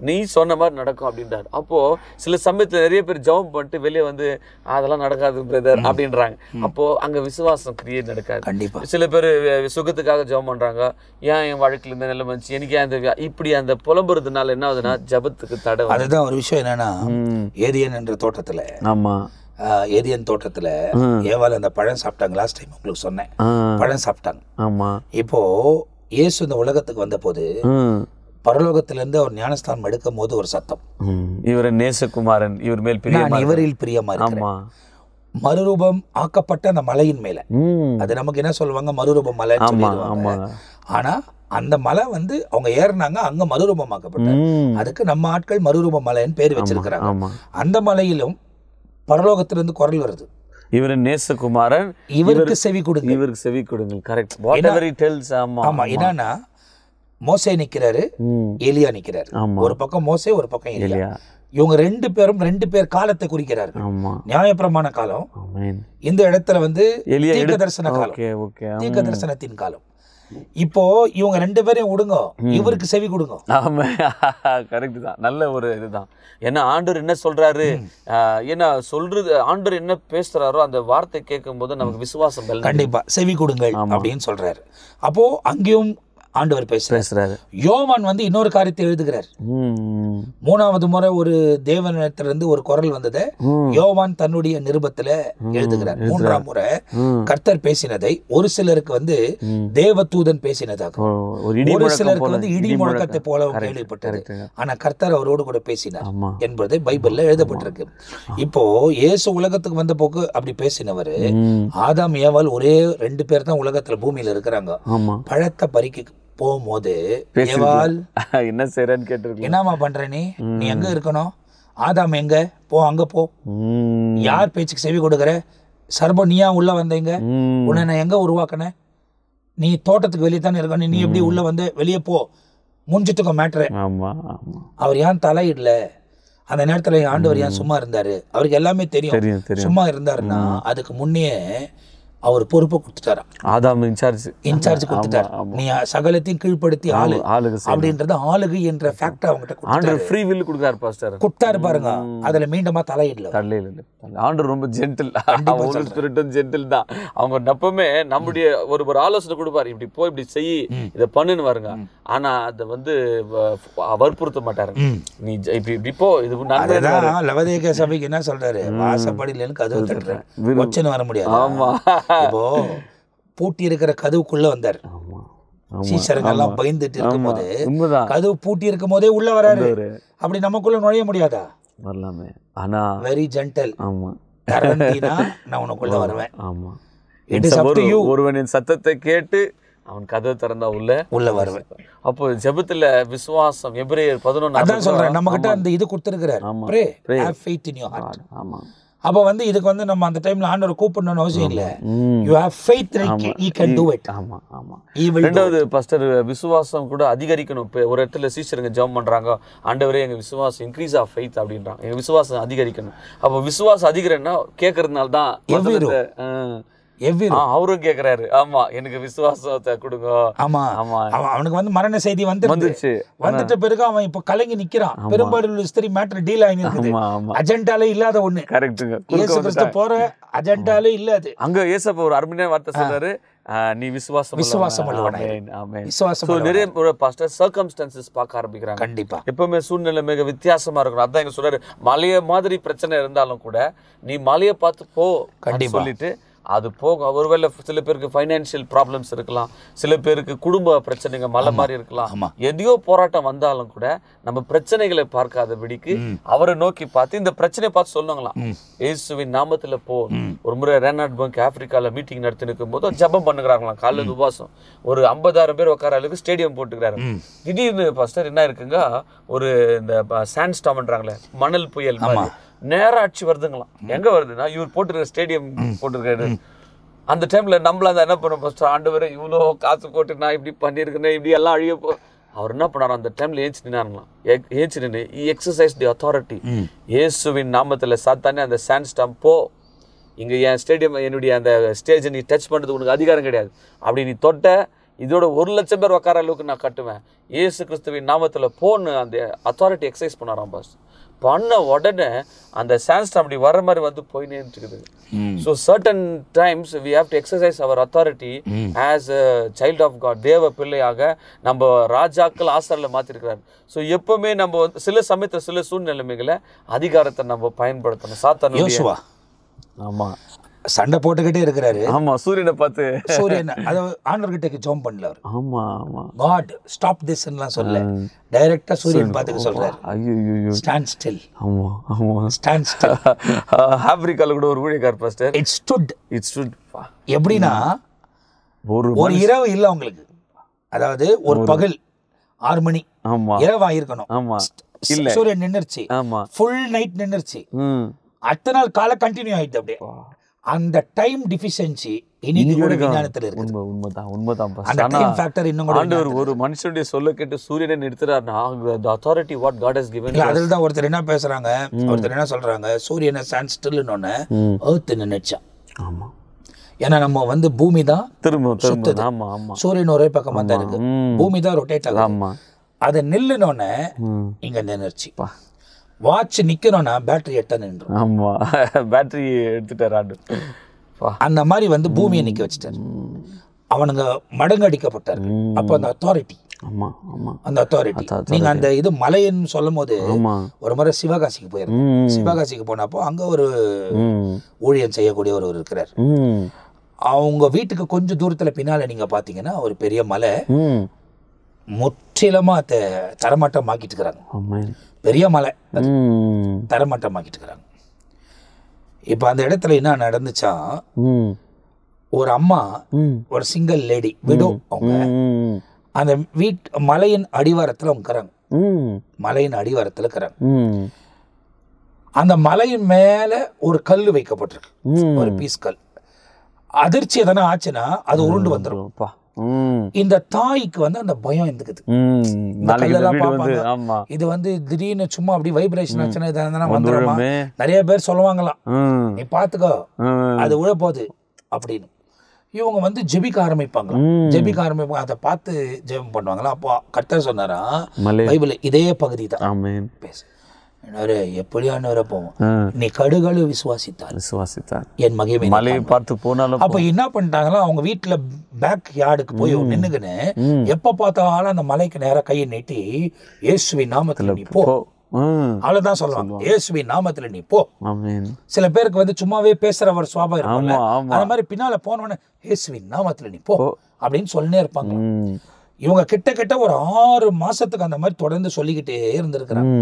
S2: நீ சொன்ன மாதிரி நடக்கும் அப்படின்றாரு. அப்போ சில சமயத்துல நிறைய பேர் ஜெபம் பண்ணிட்டு வெளியே வந்து அதெல்லாம் நடக்காது பிரதர் அப்படின்றாங்க. அப்போ அங்க விசுவாசம் கிரியேட் நடக்காது. சில பேர் சுகத்துக்காக ஜெபம் பண்றாங்க, ஏன் என் வாழ்க்கையில இந்த நிலைமை வந்துச்சு, எனக்கு ஏன் இந்த இப்படி அந்த புலம்புறதுனால என்ன ஆகுதுன்னா ஜெபத்துக்கு தடை. அதுதான் ஒரு விஷயம் என்னன்னா, ஏதியன் என்ற தோட்டத்துல, ஆமா ஏதியன் தோட்டத்துல ஏவாள் அந்த பழம் சாப்பிட்டாங்க. லாஸ்ட் டைம் உங்களுக்கு சொன்னேன், பழம் சாப்பிட்டாங்க. ஆமா. இப்போ இயேசு இந்த உலகத்துக்கு வந்த போது பரலோகத்திலிருந்து அவர் ஞானஸ்தானம் எடுக்கும் போது ஒரு சத்தம், இவர் நேசகுமாரன், இவர் மேல் பிரியமா,
S1: இவரில் பிரியமா இருக்கிறேன். மறுரூபம் ஆக்கப்பட்ட அந்த மலையின் மேல, அது நமக்கு என்ன சொல்லுவாங்க, மறுரூபம் மலை. ஆனா அந்த மலை வந்து அவங்க ஏறினாங்க, அங்க மறுரூபமாக்கப்பட்ட, அதுக்கு நம்ம ஆட்கள் மறுரூப மலைன்னு பேர் வச்சிருக்கிறாங்க. அந்த மலையிலும் பரலோகத்திலிருந்து குரல் வருது,
S2: இவர் நேசகுமாரன்,
S1: இவருக்கு செவி கொடுங்க,
S2: இவருக்கு செவி கொடுங்க. கரெக்ட். Whatever he tells.
S1: ஆமா. என்னன்னா மோசே நிக்கிறாரு, எலியா நிக்கிறாரு. ஒரு பக்கம் மோசே, ஒரு பக்கம் எலியா. இவங்க ரெண்டு பேர் காலத்தை குறிக்கிறார்கள். நியாயப்பிரமாண காலம் இந்த இடத்துல வந்து தீர்க்க தரிசன காலம், தீர்க்க தரிசனத்தின் காலம். இப்போ இவங்க ரெண்டு பேரையும் விடுங்க, இவருக்கு செவி கொடுங்க.
S2: ஆமா, கரெக்ட் தான். நல்ல ஒரு இதுதான். ஏன்னா ஆண்டவர் என்ன சொல்றாரு, ஏன்னா சொல்றது ஆண்டவர் என்ன பேசுறாரோ அந்த வார்த்தை கேட்கும் போது நமக்கு விசுவாசம்
S1: கண்டிப்பா செவி கொடுங்கள் அப்படின்னு சொல்றாரு. அப்போ அங்கேயும் ஆண்டவர் பேசுறாரு. யோவான் வந்து இன்னொரு காரியத்தை எழுதுகிறார். 3வது முறை ஒரு தேவனிடத்திலிருந்து ஒரு குரல் வந்ததை யோவான் தன்னுடைய நிருபத்துல எழுதுகிறார். 3ஆம் முறை கர்த்தர் பேசினதை ஒரு சிலருக்கு வந்து தேவதூதன் பேசினதாக, ஒரு சிலருக்கு வந்து இடி முழக்கத்தை போல கேள்விப்பட்டது. ஆனா கர்த்தர் அவரோடு கூட பேசினார் என்பது பைபிள்ல எழுதப்பட்டிருக்கு. இப்போ இயேசு உலகத்துக்கு வந்த போக்கு அப்படி பேசினவர். ஆதாம் ஏவாள் ஒரே 2 பேர் தான் உலகத்துல பூமியில இருக்கிறாங்க. பழத்தை பறிக்க போகும்போது
S2: என்ன செய்யறன்னு கேட்டிருக்கேன்,
S1: என்னமா பண்ற நீ எங்க இருக்கணும், ஆதாம் எங்க போ, அங்க போ, யார் பேச்சுக்கு செவி கொடுக்குற, சர்பம் நீயா உள்ள வந்தீங்க, உன்னை நான் எங்க உருவாக்கினேன், நீ தோட்டத்துக்கு வெளியே தானே இருக்கணும், நீ எப்படி உள்ள வந்து வெளியே போ, முடிஞ்சிட்டுக்கோ மேட்ரு. அவர் ஏன் தலையிடல அந்த நேரத்துல, ஆண்டவர் ஏன் சும்மா இருந்தாரு, அவருக்கு எல்லாமே தெரியும். சும்மா இருந்தாருன்னா அதுக்கு முன்னே அவர் பொறுப்பை கொடுத்துட்டாராம்.
S2: ஆதாம் இன்சார்ஜ்
S1: கொடுத்துட்டார். நீ சகலத்தையும் கீழ்படுத்தி ஆளு அப்படின்றது ஆளுகை என்ற ஃபேக்டர் அவங்ககிட்ட
S2: ஆண்டவர் ஃப்ரீ வில் கொடுத்தாரு பாஸ்டர்.
S1: கொடுத்தாரு பாருங்க. அதுல மீண்டுமா தலையிடல.
S2: ஆண்டவர் ரொம்ப ஜென்டில், ஹோலி ஸ்பிரிட்டும் ஜென்டில் தான். அவங்க எப்பவுமே நம்முடைய ஒரு ஆலோசனை கொடுப்பாரு, இப்படி போய் இப்படி செய், இதை பண்ணுன்னு வருங்க. ஆனா அதை வந்து வற்புறுத்த மாட்டாரு, நீ இப்படி இப்படி போ. இது
S1: லவதேக சபைக்கு என்ன சொல்றாரு, வாசப்படியில கதவு தட்டுறேன், வச்சுன்னு வர முடியாது. ஆமா. இப்போ பூட்டி இருக்கிற கதவுக்குள்ள வந்தார். சீசர்கள் எல்லாம் பயந்துட்டு இருக்கும் போது கதவு பூட்டி இருக்கும் போதே உள்ள வராரு. அப்படி நமக்குள்ள நுழைய முடியாதா?
S2: வரலாமே. ஆனா
S1: வெரி ஜென்டல்.
S2: ஆமா.
S1: நான் உனக்குள்ள வருவேன்.
S2: ஆமா. It is up to you. ஒருவனின் சத்தத்தை கேட்டு அவன் கதவை திறந்தா உள்ள வருவேன். அப்போ ஜெபத்துல விசுவாசம், எபிரேயர் 11
S1: அதான் சொல்றேன், நம்ம கிட்ட அந்த இது கொடுத்திருக்கிறார். Pray, have faith in your heart.
S2: ஆமா.
S1: அப்போ வந்து இதுக்கு வந்து நம்ம அந்த டைம்ல ஆண்டவரை கூப்பிடணும்னு அவசியம் இல்லை. You have faith that he can do it.
S2: ஆமா ஆமா. ரெண்டாவது பாஸ்டர், விசுவாசம் கூட அதிகரிக்கணும். இப்போ ஒரு இடத்துல சீஷருங்க ஜெபம் பண்றாங்க, ஆண்டவரே எங்க விசுவாசம் இன்க்ரீஸ் ஆஃப் ஃபெய்த் அப்படின்றாங்க, எங்க விசுவாசம் அதிகரிக்கணும். அப்போ விசுவாசம் அதிகரிக்கணும்னா கேட்கறதுனால தான் அவரும் கேக்குறாரு, ஆமா எனக்கு விசுவாசத்தை கொடுங்க.
S1: ஆமா
S2: ஆமா
S1: அவனுக்கு வந்து மரண செய்தி
S2: வந்துச்சு.
S1: வந்துட்ட பிறகு அவன் இப்ப கலங்கி நிக்கிறான். பெரும்பாலும் ஸ்திரீ மேட்டர் டீல் ஆகி இருக்குது. அஜெண்டாலே இல்லாத ஒண்ணு.
S2: கரெக்ட்டுங்க.
S1: இயேசு கிறிஸ்து போற அஜெண்டாலே இல்ல அது.
S2: அங்க ஏசப்பா ஒரு அருமையான வார்த்தை சொல்றாரு, நீ விசுவாசம்
S1: உள்ளவனாயிரு. விசுவாசம்
S2: நிறைய பாஸ்டர் சர்க்கம்ஸ்டான்சஸ் பார்க்க ஆரம்பிக்கிறாங்க.
S1: கண்டிப்பா
S2: எப்பவுமே சூழ்நிலை மிக வித்தியாசமா இருக்கணும். அதான் எங்க சொல்றாரு, மலைய மாதிரி பிரச்சனை இருந்தாலும் கூட நீ மலையை பார்த்து போ கண்டிப்பா சொல்லிட்டு அது போக. ஒருவேளை சில பேருக்கு ஃபைனான்சியல் ப்ராப்ளம்ஸ் இருக்கலாம், சில பேருக்கு குடும்ப பிரச்சனைகள் மலை மாதிரி இருக்கலாம். எதையோ போராட்டம் வந்தாலும் கூட நம்ம பிரச்சனைகளை பார்க்காதபடிக்கு அவரை நோக்கி பார்த்து இந்த பிரச்சனையை பார்த்து சொல்லுங்களாம், இயேசுவின் நாமத்துல போ. ஒரு முறை ரெனால்ட் பங்க் ஆப்பிரிக்கால மீட்டிங் நடத்தி நிற்கும் போது ஜபம் பண்ணுகிறாங்களாம். காலையில் உபாசம் ஒரு 50,000 பேர் உட்கார அளவுக்கு ஸ்டேடியம் போட்டுக்கிறாரு. திடீர்னு பாஸ்டர் என்ன இருக்குங்க, ஒரு இந்த சாண்ட் ஸ்டாம்ன்றாங்களே மணல் புயல் நேரா அடிச்சு வருதுங்களாம். எங்க வருதுன்னா இவர் போட்டுருக்க ஸ்டேடியம் போட்டிருக்காரு. அந்த டைம்ல நம்மள என்ன பண்ண, ஆண்டவரே இவ்வளோ காசு போட்டு நான் இப்படி பண்ணியிருக்கேன், இப்படி எல்லாம் அழிய போ. அவர் என்ன பண்ணாரு, அந்த டைம்ல ஏஞ்சி நின்னாருங்களாம். ஏஞ்சி நின்று எக்ஸசைஸ் தி அத்தாரிட்டி. இயேசுவின் நாமத்துல சாத்தானே அந்த சாண்ட் ஸ்டாம் போ, இங்க என் ஸ்டேடியம் என்னுடைய அந்த ஸ்டேஜை நீ டச் பண்ணுறது உனக்கு அதிகாரம் கிடையாது. அப்படி நீ தொட்ட இதோட 1,00,000 பேர் உட்கார அளவுக்கு நான் கட்டுவேன். இயேசு கிறிஸ்துவின் நாமத்துல போன்னு அந்த அத்தாரிட்டி எக்ஸசைஸ் பண்ணாராம் பாஸ். பண்ண உடனே அந்த சான்ஸ்ட் அப்படி வர மாதிரி வந்து போயினே இருக்குது. So certain times we have to exercise our authority as a child of God. தேவ பிள்ளையாக நம்ம ராஜாக்கள் ஆசாரில் மாற்றிருக்கிறார். ஸோ எப்பவுமே நம்ம வந்து சில சமயத்தில் சில சூழ்நிலைமைகளை அதிகாரத்தை நம்ம பயன்படுத்தணும். சாத்தானுடைய ஆமா
S1: சண்டை போட்டுக்கிட்டே இருக்கிறாரு.
S2: ஆமா சூரியனை பார்த்து
S1: சூரியன் அதாவது ஆண்டவர்கிட்ட ஜெபம் பண்ணல.
S2: ஆமா ஆமா
S1: காட் ஸ்டாப் திஸ்லாம் சொல்ல, டைரக்டா சூரியன் பார்த்து சொல்றாரு, ஐயோ ஸ்டாண்ட் ஸ்டில்.
S2: ஆமா ஆமா
S1: ஸ்டாண்ட் ஸ்டில்.
S2: ஆப்பிரிக்கால கூட ஒரு ஊழியக்காரர் பாஸ்டர்
S1: இட் ஸ்டுட் எப்படின்னா ஒரு இரவு இல்ல உங்களுக்கு, அதாவது ஒரு பகல் 6 மணி இரவா இருக்கணும்.
S2: ஆமா
S1: இல்ல சூரியன் நின்னுருச்சு, ஃபுல் நைட் நின்னுருச்சு, அடுத்த நாள் காலை கண்டினியூ ஆயிட்டு. அப்படியே அந்த டைம் டிஃபிஷியன்சி இன்னைக்கு கூட விஞ்ஞானத்துல இருக்கு.
S2: உண்மைதான்.
S1: அந்த டைம் ஃபேக்டர் இன்னும் கூட
S2: ஆண்டவர் ஒரு மனுஷனுடைய சொல்ல கேட்டு சூரியனை நிறுத்துறாருன்னா the authority what God has given.
S1: அதுல தான் ஒருத்தர் என்ன பேசுறாங்க, ஒருத்தர் என்ன சொல்றாங்க, சூரியனை ஸ்டாண்ட் ஸ்டில்னு எர்த் நின்னுச்சா.
S2: ஆமா
S1: ஏன்னா நம்ம வந்து பூமி தான்
S2: திரும்ப. ஆமா ஆமா
S1: சூரியன் ஒரே பக்கமா தான் இருக்கு, பூமி தான் ரொட்டேட் ஆகுது.
S2: ஆமா
S1: அதை நில்லுனோன்னு இங்க நின்னுச்சு. வாட்ச் நிக்கணும்னா பேட்டரி எட்ட நின்று.
S2: ஆமா பேட்டரி எடுத்துட்டாரு.
S1: அந்த மாதிரி வந்து பூமியை நிக்க வச்சுட்டாரு. அவனுங்க மடங்கு அடிக்கப்பட்டாரு. அப்போ அந்த அத்தாரிட்டி, அந்த அத்தாரிட்டி நீங்க அந்த இது மலைன்னு சொல்லும் போது ஒரு முறை சிவகாசிக்கு போயிருந்தோம். சிவகாசிக்கு போனப்போ அங்க ஒரு ஊழியம் செய்யக்கூடிய ஒருவர் இருக்கிறார். அவங்க வீட்டுக்கு கொஞ்சம் தூரத்துல பின்னால நீங்க பாத்தீங்கன்னா ஒரு பெரிய மலை முற்றிலுமா தரமாட்டமாக்கிட்டு இருக்கிறாங்க. பெரிய மலை தரமாட்டமாக்கிட்டு இருக்கிறாங்க. இப்ப அந்த இடத்துல என்ன நடந்துச்சா, ஒரு அம்மா, ஒரு சிங்கிள் லேடி விடோ, அவங்க அந்த மலையின் அடிவாரத்துல அவங்க இருக்கிறாங்க. மலையின் அடிவாரத்துல இருக்கிறாங்க. அந்த மலையின் மேல ஒரு கல் வைக்கப்பட்டிருக்கு, ஒரு பீஸ் கல். அதிர்ச்சி எதனா ஆச்சுன்னா அது உருண்டு வந்துடும். இந்த தாய்க்கு வந்து அந்த பயம் இருக்குது. இது வந்து திடீர்னு சும்மா அப்படி வைப்ரேஷன் ஆச்சுன்னா வந்துடுமா, நிறைய பேர் சொல்லுவாங்களாம், நீ பாத்துக்கோ அது உழப்போகுது அப்படின்னு. இவங்க வந்து ஜெபிக்க ஆரம்பிப்பாங்க. அதை பார்த்து ஜெபம் பண்ணுவாங்களா. அப்போ கர்த்தர் சொன்னாரா பைபிள் இதே பகுதி தான் பேசு, எப்படியான போவோம், நீ கடுகளு விசுவாசித்தார் என் மகிமை மலையை பார்த்து போனாலும். அப்ப என்ன பண்ணிட்டாங்களா, அவங்க வீட்டுல பேக் யார்டுக்கு போய் நின்னுக்குன்னு எப்ப பார்த்தாலும் அந்த மலைக்கு நேரா கையை நீட்டி இயேசுவின் நாமத்துல நீ போ, அவ்வளவுதான் சொல்லுவாங்க, இயேசுவின் நாமத்துல நீ போ. சில பேருக்கு வந்து சும்மாவே பேசுற ஒரு சுவாபம் இருக்கும்ல, அந்த மாதிரி பின்னால போனோன்னு இயேசுவின் நாமத்துல நீ போ அப்படின்னு சொல்லினே இருப்பாங்க. இவங்க கிட்ட ஒரு 6 மாசத்துக்கு அந்த மாதிரி தொடர்ந்து சொல்லிக்கிட்டே இருந்திருக்கிறாங்க.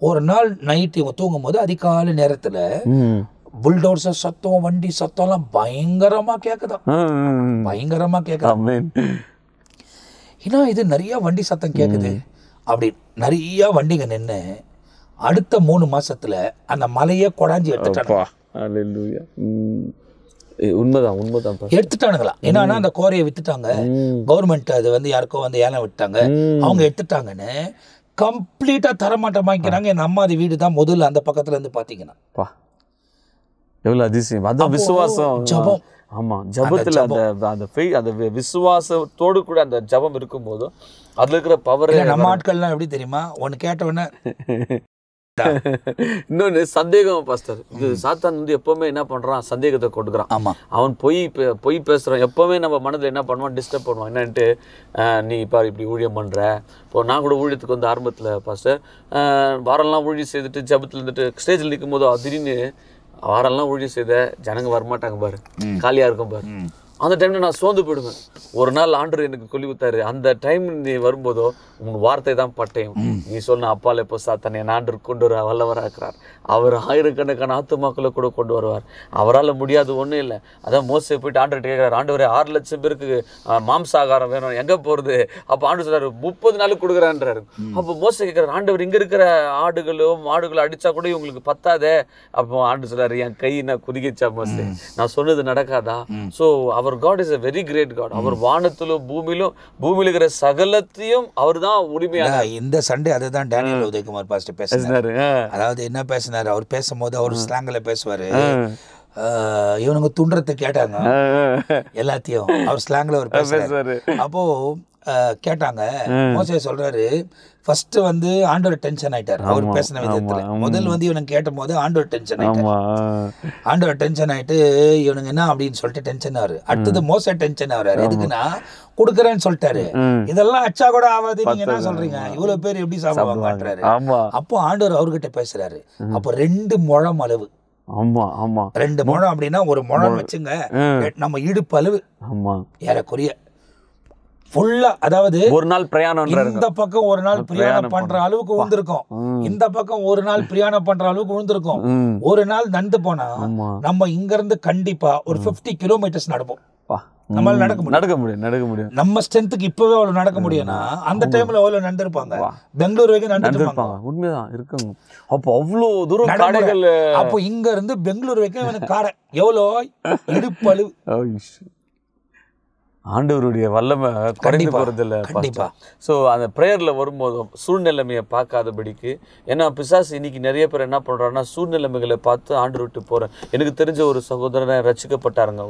S1: ஒரு நாள் நைட் இவங்க தூங்கும் போது அதிகாலை நேரத்துல புல்டோசர் சத்தம், வண்டி சத்தம் எல்லாம் பயங்கரமா கேக்குதான். ஏன்னா இது நிறைய வண்டி சத்தம் கேக்குது. அப்படி நிறைய வண்டிங்க நின்று அடுத்த 3 மாசத்துல அந்த மலையை கொடாஞ்சி எடுத்துட்டாங்க. எடுத்துட்டானுங்களா. என்னன்னா அந்த கோரையை வித்துட்டாங்க, கவர்மெண்ட் அது வந்து யாருக்கோ வந்து ஏலம் விட்டாங்க, அவங்க எடுத்துட்டாங்கன்னு கம்ப்ளீட்டா தரமாட்டமாக்கிறாங்க. என் அம்மாதி வீடு தான் முதல்ல அந்த பக்கத்துல இருந்து பாத்தீங்கன்னா
S2: எவ்வளவு அதிசயம். அதான் விசுவாசம்.
S1: ஜெபம்
S2: ஆமா, ஜபத்துல அந்த விசுவாசத்தோடு கூட அந்த ஜபம் இருக்கும்போது அதுல இருக்கிற பவர்.
S1: நம்ம ஆட்கள்லாம் எப்படி தெரியுமா, ஒன்னு கேட்ட உடனே
S2: இன்னொன்னு சந்தேகம் பாஸ்டர். இது சாத்தான் வந்து எப்பவுமே என்ன பண்றான், சந்தேகத்தை கொடுக்குறான்.
S1: ஆமா,
S2: அவன் பொய் பேசுறான். எப்பவுமே நம்ம மனதில் என்ன பண்ணுவான், டிஸ்டர்ப் பண்ணுவான். என்னன்ட்டு நீ பாரு இப்படி ஊழியம் பண்ற. இப்போ நான் கூட ஊழியத்துக்கு வந்து ஆரம்பத்தில் பாஸ்டர் வாரம்லாம் ஊழியம் செய்துட்டு ஜபத்தில் இருந்துட்டு ஸ்டேஜில் நிற்கும் போதோ திடீர்னு வாரம்லாம் ஊழியம் செய்த ஜனங்க வரமாட்டாங்க பாரு, காலியா இருக்கும் பாரு. அந்த டைம்ல நான் சோர்ந்து போயிடுவேன். ஒரு நாள் ஆண்டவர் எனக்கு சொல்லி கொடுத்தாரு, அந்த டைம் நீ வரும்போதோ உன் வார்த்தை தான் பட்டயம். நீ சொன்ன அப்பால இப்போ சாத்தானே ஆண்டவர் கொண்டு வர வல்லவராகிறார். அவர் ஆயிரக்கணக்கான ஆத்துமாக்களை கூட கொண்டு வருவார். அவரால் முடியாது ஒன்றும் இல்லை. அதான் மோசே போயிட்டு ஆண்டவர்கிட்ட கேட்குறாரு, ஆண்டவரே 6 லட்சம் பேருக்கு மாம்சாகாரம் வேணும், எங்கே போகிறது? அப்போ ஆண்டவர் சொல்றாரு 30 நாளுக்கு கொடுக்குறான்றாரு. அப்போ மோசே கேட்குறாரு, ஆண்டவர் இங்கே இருக்கிற ஆடுகளோ மாடுகளோ அடித்தா கூட இவங்களுக்கு பத்தாதே. அப்போ ஆண்டு சொல்றாரு, என் கை நான் குதிக்கிச்சா மோசே, நான் சொன்னது நடக்காதா? ஸோ அவர் God is a very great God. அவர் வானத்திலும் பூமியில இருக்கிற சகலத்தையும் அவர் தான் உரிமையான.
S1: இந்த சண்டே அதுதான் டேனியல் உதயகுமார் பாஸ்டர் பேசினாரு. அதாவது என்ன பேசினாரு, அவர் பேசும்போது அவர் ஸ்லாங்ல பேசுவாரு. இவனுங்க துன்றத்தை கேட்டாங்க எல்லாத்தையும், அவர் ஸ்லாங்ல அவர் பேசுறாரு. அப்போ கேட்டாங்க, மோசே சொல்றாரு, ஃபர்ஸ்ட் வந்து ஆண்டவர் டென்ஷன் ஆயிட்டார் அவர் பேசின விதத்துல. முதல் வந்து இவனுக்கு கேட்ட போது ஆண்டவர் டென்ஷன் ஆயிட்டார். ஆண்டவர் டென்ஷன் ஆயிட்டு இவனுங்க என்ன அப்படின்னு சொல்லிட்டு டென்ஷன் ஆகுது. அடுத்தது மோசே டென்ஷன் ஆகுறாரு. எதுக்குன்னா கொடுக்குறேன்னு சொல்லிட்டாரு, இதெல்லாம் அச்சா கூட ஆகாது, நீங்க என்ன சொல்றீங்க, இவ்வளவு பேர் எப்படி சாப்பிடுவாங்கன்றாரு. அப்போ ஆண்டவர் அவர்கிட்ட பேசுறாரு. அப்போ 2 முழம் அளவு.
S2: ஆமா ஆமா,
S1: 2 முழம் அப்படின்னா ஒரு முழம் வச்சுங்க, நம்ம இடுப்பு அளவு ஏறக்குறைய ஃபுல்லா. அதாவது
S2: ஒரு நாள் பிரயாணம்,
S1: இந்த பக்கம் ஒரு நாள் பிரயாணம் பண்ற அளவுக்கு விழுந்திருக்கும், இந்த பக்கம் ஒரு நாள் பிரயாணம் பண்ற அளவுக்கு விழுந்திருக்கும். ஒரு நாள் நடந்து போனா நம்ம இங்க இருந்து கண்டிப்பா ஒரு 50 கிலோமீட்டர்ஸ் நடப்போம். நம்மளால நடக்க முடியும். நம்ம ஸ்ட்ரென்த்துக்கு இப்பவே அவ்வளவு நடக்க முடியும்னா அந்த டைம்ல அவ்வளவு நடந்திருப்பாங்க. பெங்களூர் வரைக்கும் நடந்திருப்பாங்க.
S2: உண்மைதான் இருக்குங்க. அப்போ அவ்வளவு தூரம்.
S1: அப்போ இங்க இருந்து பெங்களூர் வரைக்கும் எனக்கு காடை எவ்வளோ இடுப்பு அளவு.
S2: ஆண்டவருடைய வல்லமை குறைந்து போறதில்ல.
S1: கண்டிப்பா.
S2: ஸோ அந்த ப்ரேயர்ல வரும்போதும் சூழ்நிலைமையை பார்க்காதபடிக்கு, ஏன்னா பிசாசு இன்னைக்கு நிறைய பேர் என்ன பண்றாங்கன்னா சூழ்நிலைமைகளை பார்த்து ஆண்டு விட்டு போறேன். எனக்கு தெரிஞ்ச ஒரு சகோதரனை ரட்சிக்கப்பட்டாருங்க.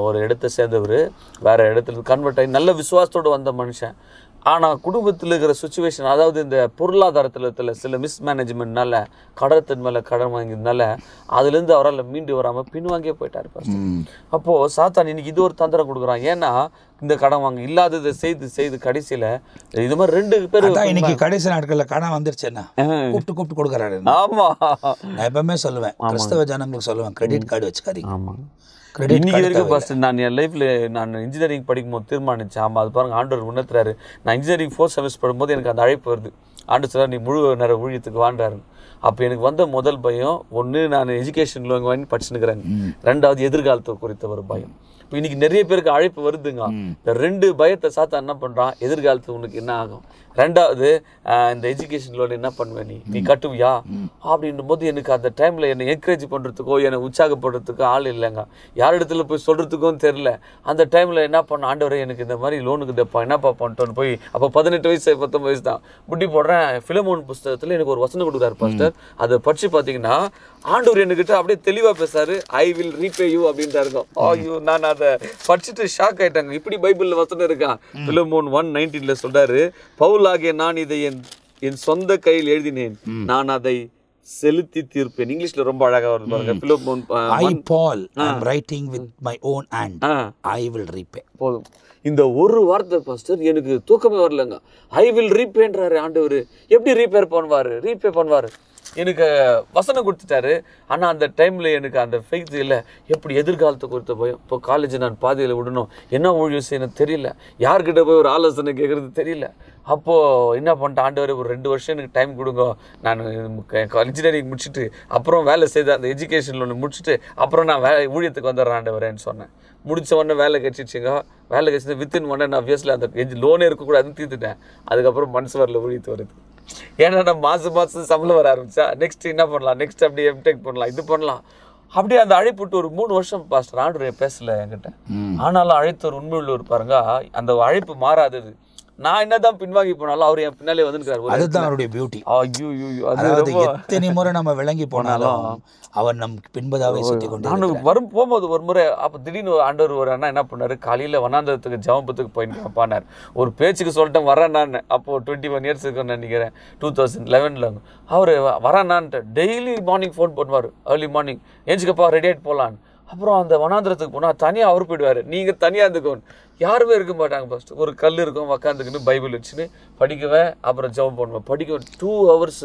S2: ஒரு இடத்தை சேர்ந்தவர், வேற இடத்துல கன்வெர்ட் ஆகி நல்ல விசுவாசத்தோடு வந்த மனுஷன். ஆனால் குடும்பத்தில் இருக்கிற சுச்சுவேஷன், அதாவது இந்த பொருளாதாரத்தில் சில மிஸ்மேனேஜ்மெண்ட்னால கடத்தின் மேலே கடன் வாங்கியதுனால அதுலேருந்து அவரால் மீண்டு வராமல் பின்வாங்கியே போயிட்டார். அப்போது சாத்தான் இன்னைக்கு இது ஒரு தந்திரம் கொடுக்குறான். ஏன்னா இந்த கடன் வாங்க இல்லாததை செய்து கடைசியில் இது மாதிரி 2 பேர்
S1: இன்னைக்கு கடைசி நாட்களில் கடன் வந்துருச்சுன்னா கூப்பிட்டு கொடுக்குறாரு.
S2: ஆமாம்,
S1: நான் எப்பவுமே சொல்லுவேன், கிறிஸ்தவ ஜனங்களுக்கு சொல்லுவேன், கிரெடிட் கார்டு வச்சுக்காதீங்க.
S2: ஆமாம், இன்னைக்கு வரைக்கும் ஃபர்ஸ்ட் நான் என் லைஃப்பில் நான் இன்ஜினியரிங் படிக்கும்போது தீர்மானித்தேன். ஆமாம், அது பாருங்கள் ஆண்டவர் உணர்த்துறாரு. நான் இன்ஜினியரிங் 4th செமஸ்டர் படும்போது எனக்கு அந்த அழைப்பு வருது. ஆண்டு சொல்ல நீ முழு நேர ஊழியத்துக்கு வாழ்றாரு. அப்போ எனக்கு வந்த முதல் பயம், ஒன்று நான் எஜுகேஷன் லோன் வாங்கி படிச்சுன்னுக்கிறேன், 2வது எதிர்காலத்தை குறித்த ஒரு பயம். இப்போ இன்னைக்கு நிறைய பேருக்கு அழைப்பு வருதுங்க. இந்த 2 பயத்தை சாத்தா என்ன பண்ணுறான், எதிர்காலத்துக்கு உனக்கு என்ன ஆகும், 2வது இந்த எஜுகேஷன் லோன் என்ன பண்ணுவேன் நீ கட்டுவியா அப்படின்னும் போது எனக்கு அந்த டைமில் என்னை என்கரேஜ் பண்ணுறதுக்கோ என்னை உற்சாகப்படுறதுக்கோ ஆள் இல்லைங்க. யார் இடத்துல போய் சொல்கிறதுக்கும் தெரில. அந்த டைமில் என்ன பண்ண, ஆண்டவரே எனக்கு இந்த மாதிரி லோனுக்கு தப்பா என்னப்பா பண்ணிட்டோன்னு போய் அப்போ 18 வயசு 19 வயசு தான் முட்டி போடுறேன். பிலமோன் புஸ்தகத்தில் எனக்கு ஒரு வசனம் கொடுக்குறாரு பாஸ்டர். அதை படித்து பார்த்தீங்கன்னா ஆண்டவர் என்கிட்ட அப்படியே தெளிவாக பேசாரு, ஐ வில் ரீபே யூ அப்படின்ட்டு. ஐயோ, நான் அதை படிச்சுட்டு ஷாக் ஆயிட்டாங்க. இப்படி பைபிளில் வசனம் இருக்கான். பிலமோன் 1:19 சொல்றாரு, பவுலாகிய நான் இதை என் சொந்த கையில் எழுதினேன், நான் அதை செலுத்தி தீர்ப்பேன். இங்கிலீஷ்ல ரொம்ப அழகா வருது பாருங்க. Philemon
S1: I Paul am writing with my own hand, I will repay.
S2: போதும். இந்த ஒரு வார்த்தை பாஸ்டர் எனக்கு தூக்கமே வரலங்க. ஐ வில் ரீபேன்றாரு ஆண்டவர். எப்படி ரீபே பண்ணுவாரு எனக்கு வசனம் கொடுத்துட்டாரு. ஆனால் அந்த டைமில் எனக்கு அந்த ஃபெய்த் இல்லை. எப்படி எதிர்காலத்தை குறித்த பயம். இப்போ காலேஜ் நான் பாதியில் விடணும், என்ன ஊழியம் செய்யணும் தெரியல, யார்கிட்ட போய் ஒரு ஆலோசனை கேட்குறது தெரியல. அப்போது என்ன பண்ணிட்டேன், ஆண்டவர் ஒரு 2 வருஷம் எனக்கு டைம் கொடுங்க, நான் இன்ஜினியரிங் முடிச்சுட்டு அப்புறம் வேலை செய்த அந்த எஜுகேஷன் லோன் முடிச்சுட்டு அப்புறம் நான் ஊழியத்துக்கு வந்துடுறேன் ஆண்டவரேன்னு சொன்னேன். முடித்த உடனே வேலை கிடைச்சிச்சுங்க. வேலை கிடைச்சது வித்தின் 1.5 இயர்ஸில் அந்த லோனே இருக்கக்கூடாதுன்னு தீர்த்துட்டேன். அதுக்கப்புறம் மனசு வரல ஊழியத்து வருது. ஏன்னா நம்ம மாதம் சம்பளம் வர ஆரம்பிச்சா நெக்ஸ்ட் என்ன பண்ணலாம், நெக்ஸ்ட் அப்படியே எம்டெக் பண்ணலாம், இது பண்ணலாம். அப்படியே அந்த அழைப்புட்டு ஒரு 3 வருஷம் பாஸ்டர் ஆண்டவர் பேசல என்கிட்ட. ஆனாலும் அழைத்தவர் உண்மையுள்ளவர் பாருங்க. அந்த அழைப்பு மாறாதது. நான் என்னதான் பின்வாங்கி போனாலும் அவர் என் பின்னாலே வந்துருக்காரு.
S1: அதுதான் அவருடைய பியூட்டி.
S2: ஐயோ
S1: அதாவது எத்தனை முறை நம்ம விளங்கி போனாலும் அவன் நம் பின்பதாவே சுத்தி கொண்டு.
S2: நான் போகும்போது ஒரு முறை அப்போ திடீர்னு ஆண்டவர் ஒரு அண்ணா என்ன பண்ணாரு, காலையில் வனாந்தரத்துக்கு ஜெபத்துக்கு போயிட்டு பானார். ஒரு பேச்சுக்கு சொல்லிட்டேன் வரேன்னான்னு. அப்போது 21 இயர்ஸ் இருக்குன்னு நினைக்கிறேன், 2011. அவர் வரேன்னான்ட்டு டெய்லி மார்னிங் ஃபோன் பண்ணுவார். ஏர்லி மார்னிங் ஏஞ்சிக்கப்பா ரெடி ஆகிட்டு போகலான்னு. அப்புறம் அந்த வனாந்திரத்துக்கு போனால் தனியாக அவர் போயிடுவார். நீங்கள் தனியாக இருந்துக்கோன்னு. யாருமே இருக்க மாட்டாங்க. ஃபஸ்ட்டு ஒரு கல் இருக்கும், உக்காந்துக்குன்னு பைபிள் வச்சுன்னு படிக்குவேன். அப்புறம் ஜெபம் பண்ணுவேன். படிக்குவேன் 2 hours